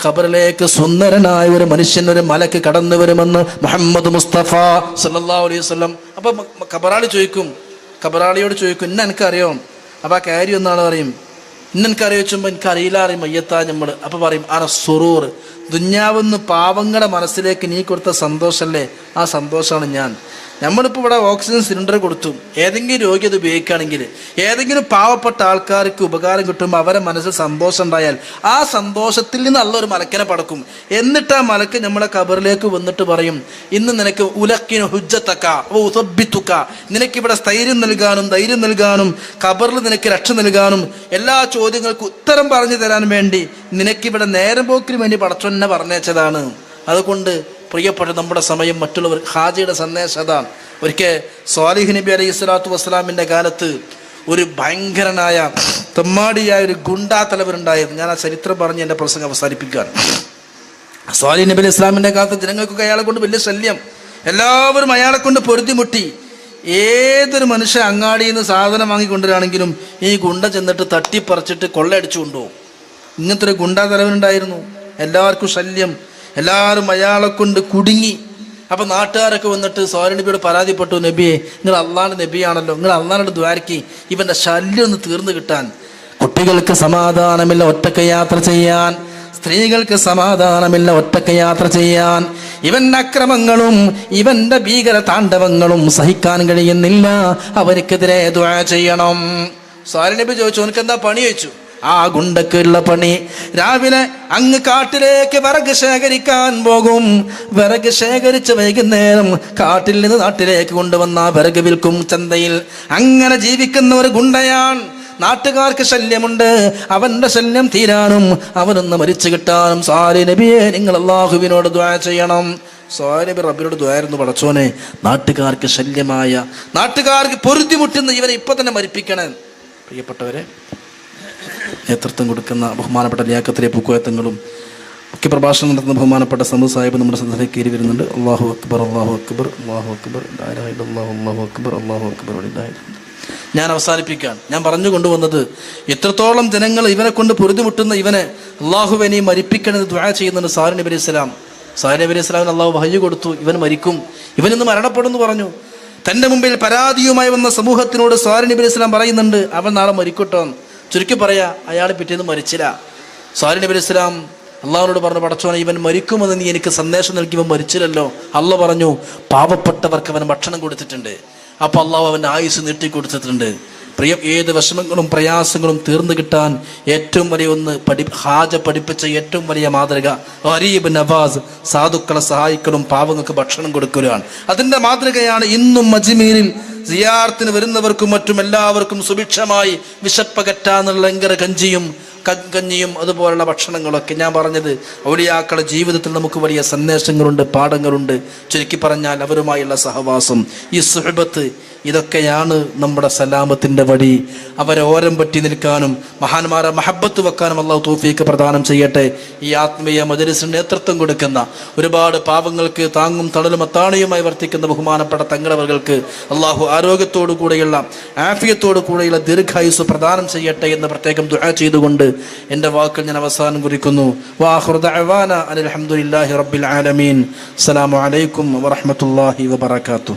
S1: ഖബറിലേക്ക് സുന്ദരനായ ഒരു മനുഷ്യൻ, ഒരു മലക്ക് കടന്നു വരുമെന്ന് മുഹമ്മദ് മുസ്തഫ സല്ലല്ലാഹു അലൈഹി വസല്ലം. അപ്പൊ ഖബറാളിയോട് ചോദിക്കും, ഇന്ന എനിക്കറിയോ? അപ്പൊ ആ കാര്യം എന്നാണ് പറയും, ഇന്ന എനിക്കറിയോ ചോദിച്ചുമ്പോ എനിക്കറിയില്ല അറിയും മയ്യത്താ നമ്മൾ. അപ്പൊ പറയും അന സുറൂർ, ദുന്യാവെന്ന് പാവങ്ങളുടെ മനസ്സിലേക്ക് നീ കൊടുത്ത സന്തോഷമല്ലേ, ആ സന്തോഷമാണ് ഞാൻ. നമ്മളിപ്പോൾ ഇവിടെ ഓക്സിജൻ സിലിണ്ടർ കൊടുത്തു, ഏതെങ്കിലും രോഗി അത് ഉപയോഗിക്കുകയാണെങ്കിൽ, ഏതെങ്കിലും പാവപ്പെട്ട ആൾക്കാർക്ക് ഉപകാരം കിട്ടുമ്പോൾ അവരെ മനസ്സിൽ സന്തോഷം ഉണ്ടായാൽ ആ സന്തോഷത്തിൽ നിന്ന് അള്ളാഹു ഒരു മലക്കിനെ പടക്കും. എന്നിട്ട് ആ മലക്ക് നമ്മളെ ഖബറിലേക്ക് വന്നിട്ട് പറയും, ഇന്ന് നിനക്ക് ഉലക്കിന് ഹുജ്ജത്തക്ക ഉസബ്ബിതുക, നിനക്കിവിടെ സ്ഥൈര്യം നൽകാനും ധൈര്യം നൽകാനും ഖബറിൽ നിനക്ക് രക്ഷ നൽകാനും എല്ലാ ചോദ്യങ്ങൾക്കും ഉത്തരം പറഞ്ഞു തരാൻ വേണ്ടി നിനക്കിവിടെ നേരം പോക്കിന് വേണ്ടി പടച്ചോനെ പറഞ്ഞേച്ചതാണ്. അതുകൊണ്ട് പ്രിയപ്പെട്ട നമ്മുടെ സമയം മറ്റുള്ളവർ. ഹാജിയുടെ സന്ദേശം അതാണ്. ഒരിക്കൽ സ്വാലിഹ് നബി അലൈഹി സ്വലാത്തു വസ്സലാമിൻ്റെ കാലത്ത് ഒരു ഭയങ്കരനായ തെമ്മാടിയായ ഒരു ഗുണ്ടാ തലവരുണ്ടായിരുന്നു. ഞാൻ ആ ചരിത്രം പറഞ്ഞ് എൻ്റെ പ്രസംഗം അവസാനിപ്പിക്കുകയാണ്. സ്വാലിഹ് നബി അലൈഹി ഇസ്ലാമിൻ്റെ കാലത്ത് ജനങ്ങൾക്കൊക്കെ അയാളെ കൊണ്ട് വലിയ ശല്യം, എല്ലാവരും അയാളെ കൊണ്ട് പൊരുത്തിമുട്ടി. ഏതൊരു മനുഷ്യൻ അങ്ങാടിയിൽ നിന്ന് സാധനം വാങ്ങിക്കൊണ്ടുവരാണെങ്കിലും ഈ ഗുണ്ട ചെന്നിട്ട് തട്ടിപ്പറിച്ചിട്ട് കൊള്ളയടിച്ചു കൊണ്ടുപോകും. ഇങ്ങനത്തെ ഒരു ഗുണ്ടാ തലവനുണ്ടായിരുന്നു. എല്ലാവർക്കും ശല്യം, എല്ലാവരും അയാളെ കൊണ്ട് കുടുങ്ങി. അപ്പം നാട്ടുകാരൊക്കെ വന്നിട്ട് സ്വാലിഹ് നബിയോട് പരാതിപ്പെട്ടു, നബിയെ നിങ്ങൾ അള്ളാഹുവിൻ്റെ നബിയാണല്ലോ, നിങ്ങൾ അള്ളാഹിനോട് ദ്വാരക്കി ഇവൻ്റെ ശല്യം ഒന്ന് തീർന്നു കിട്ടാൻ. കുട്ടികൾക്ക് സമാധാനമില്ല ഒറ്റക്ക് യാത്ര ചെയ്യാൻ, സ്ത്രീകൾക്ക് സമാധാനമില്ല ഒറ്റക്ക് യാത്ര ചെയ്യാൻ, ഇവന്റെ അക്രമങ്ങളും ഇവന്റെ ഭീകര താണ്ഡവങ്ങളും സഹിക്കാൻ കഴിയുന്നില്ല, അവർക്കെതിരെ ദുആ ചെയ്യണം. സ്വാലിഹ് നബി ചോദിച്ചു, അവനക്ക് എന്താ പണി ചോദിച്ചു. ആ ഗുണ്ടക്കുള്ള പണി, രാവിലെ അങ്ങ് കാട്ടിലേക്ക് വിറക് ശേഖരിക്കാൻ പോകും. വിറക് ശേഖരിച്ച് വൈകുന്നേരം കാട്ടിൽ നിന്ന് നാട്ടിലേക്ക് കൊണ്ടുവന്ന വിറക് വിൽക്കും ചന്തയിൽ. അങ്ങനെ ജീവിക്കുന്ന ഒരു ഗുണ്ടയാണ്. നാട്ടുകാർക്ക് ശല്യമുണ്ട്, അവന്റെ ശല്യം തീരാനും അവനൊന്ന് മരിച്ചു കിട്ടാനും സ്വാലിഹ് നബിയെ നിങ്ങൾ അള്ളാഹുവിനോട് ദുആ ചെയ്യണം. സ്വാലിഹ് നബി റബ്ബിനോട് ദുആയിരുന്നു, പടച്ചോനെ നാട്ടുകാർക്ക് ശല്യമായ, നാട്ടുകാർക്ക് പൊരുത്തിമുട്ടുന്ന ഇവനെ ഇപ്പൊ തന്നെ മരിപ്പിക്കണം. പ്രിയപ്പെട്ടവരെ, നേതൃത്വം കൊടുക്കുന്ന ബഹുമാനപ്പെട്ട ലിയാഖത്ത് പൂക്കോയത്തങ്ങളും ഒക്കെ പ്രഭാഷണം നടത്തുന്ന ബഹുമാനപ്പെട്ട സമു സാഹിബ് നമ്മുടെ ശ്രദ്ധയിലേക്ക് കയറി വരുന്നുണ്ട്. അല്ലാഹു അക്ബർ, അല്ലാഹു അക്ബർ, അല്ലാഹു അക്ബർ, ലാ ഇലാഹ ഇല്ലല്ലാഹു, അല്ലാഹു അക്ബർ, അല്ലാഹു അക്ബർ വലില്ലാഹിൽ ഹംദ്. ഞാൻ അവസാനിപ്പിക്കാൻ ഞാൻ പറഞ്ഞു കൊണ്ടുവന്നത്, എത്രത്തോളം ജനങ്ങൾ ഇവനെ കൊണ്ട് പൊറുതിമുട്ടുന്ന ഇവനെ അള്ളാഹുവിനെ മരിപ്പിക്കണമെന്ന് ദുആ ചെയ്യുന്നുണ്ട് സാലിഹ് നബി അലൈഹി സ്വലാം. സാലിഹ് നബി അലൈഹി സ്വലാമിന് അള്ളാഹു വഹ്യ് കൊടുത്തു, ഇവൻ മരിക്കും, ഇവനിന്ന് മരണപ്പെടുമെന്ന് പറഞ്ഞു. തൻ്റെ മുമ്പിൽ പരാതിയുമായി വന്ന സമൂഹത്തിനോട് സാലിഹ് നബി അലൈഹി സ്വലാം പറയുന്നുണ്ട്, അവൻ നാളെ മരിക്കട്ടോ. ചുരുക്കി പറയാ, അയാൾ പിറ്റേന്ന് മരിച്ചില്ല. സാലിഹ് നബി അലൈഹി സ്വലാം അള്ളാഹുവിനോട് പറഞ്ഞു, പടച്ചോനെ ഇവൻ മരിക്കുമെന്ന് നീ എനിക്ക് സന്ദേശം നൽകി, ഇവൻ മരിച്ചില്ലല്ലോ. അള്ളാഹ് പറഞ്ഞു, പാവപ്പെട്ടവർക്ക് അവൻ ഭക്ഷണം കൊടുത്തിട്ടുണ്ട്. അപ്പോൾ അള്ളാഹു അവൻ്റെ ആയുസ് നീട്ടിക്കൊടുത്തിട്ടുണ്ട്. ഏത് വിഷമങ്ങളും പ്രയാസങ്ങളും തീർന്നു കിട്ടാൻ ഏറ്റവും വലിയ ഹാജ പഠിപ്പിച്ച ഏറ്റവും വലിയ മാതൃക ഗരീബ് നവാസ്, സാധുക്കളെ സഹായിക്കലും പാവങ്ങൾക്ക് ഭക്ഷണം കൊടുക്കലാണ്. അതിൻ്റെ മാതൃകയാണ് ഇന്നും അജ്മീരിൽ സിയാറത്തിന് വരുന്നവർക്കും മറ്റും എല്ലാവർക്കും സുഭിക്ഷമായി വിശപ്പകറ്റാനുള്ള ലങ്കര കഞ്ഞിയും അതുപോലുള്ള ഭക്ഷണങ്ങളൊക്കെ. ഞാൻ പറഞ്ഞത്, ഔലിയാക്കളുടെ ജീവിതത്തിൽ നമുക്ക് വലിയ സന്ദേശങ്ങളുണ്ട്, പാഠങ്ങളുണ്ട്. ചുരുക്കി പറഞ്ഞാൽ അവരുമായുള്ള സഹവാസം, ഈ സുഹബത്ത്, ഇതൊക്കെയാണ് നമ്മുടെ സലാമത്തിൻ്റെ വഴി. അവരെ ഓരം പറ്റി നിൽക്കാനും മഹാന്മാരെ മഹബത്ത് വെക്കാനും അള്ളാഹു തൗഫീഖ് പ്രദാനം ചെയ്യട്ടെ. ഈ ആത്മീയ മജ്‌ലിസിന് നേതൃത്വം കൊടുക്കുന്ന, ഒരുപാട് പാവങ്ങൾക്ക് താങ്ങും തണലും അത്താണിയുമായി വർത്തിക്കുന്ന ബഹുമാനപ്പെട്ട തങ്ങളവർക്ക് അള്ളാഹു ആരോഗ്യത്തോടു കൂടെയുള്ള ആഫിയത്തോടു കൂടെയുള്ള ദീർഘായുസ് പ്രദാനം ചെയ്യട്ടെ എന്ന് പ്രത്യേകം ദുആ ചെയ്തുകൊണ്ട് എൻ്റെ വാക്കുകൾ ഞാൻ അവസാനം കുറിക്കുന്നു. വആഖിറു ദഅവാന അനിൽ ഹംദുലില്ലാഹി റബ്ബിൽ ആലമീൻ. അസ്സലാമു അലൈക്കും വറഹ്മത്തുള്ളാഹി വബറകാതുഹു.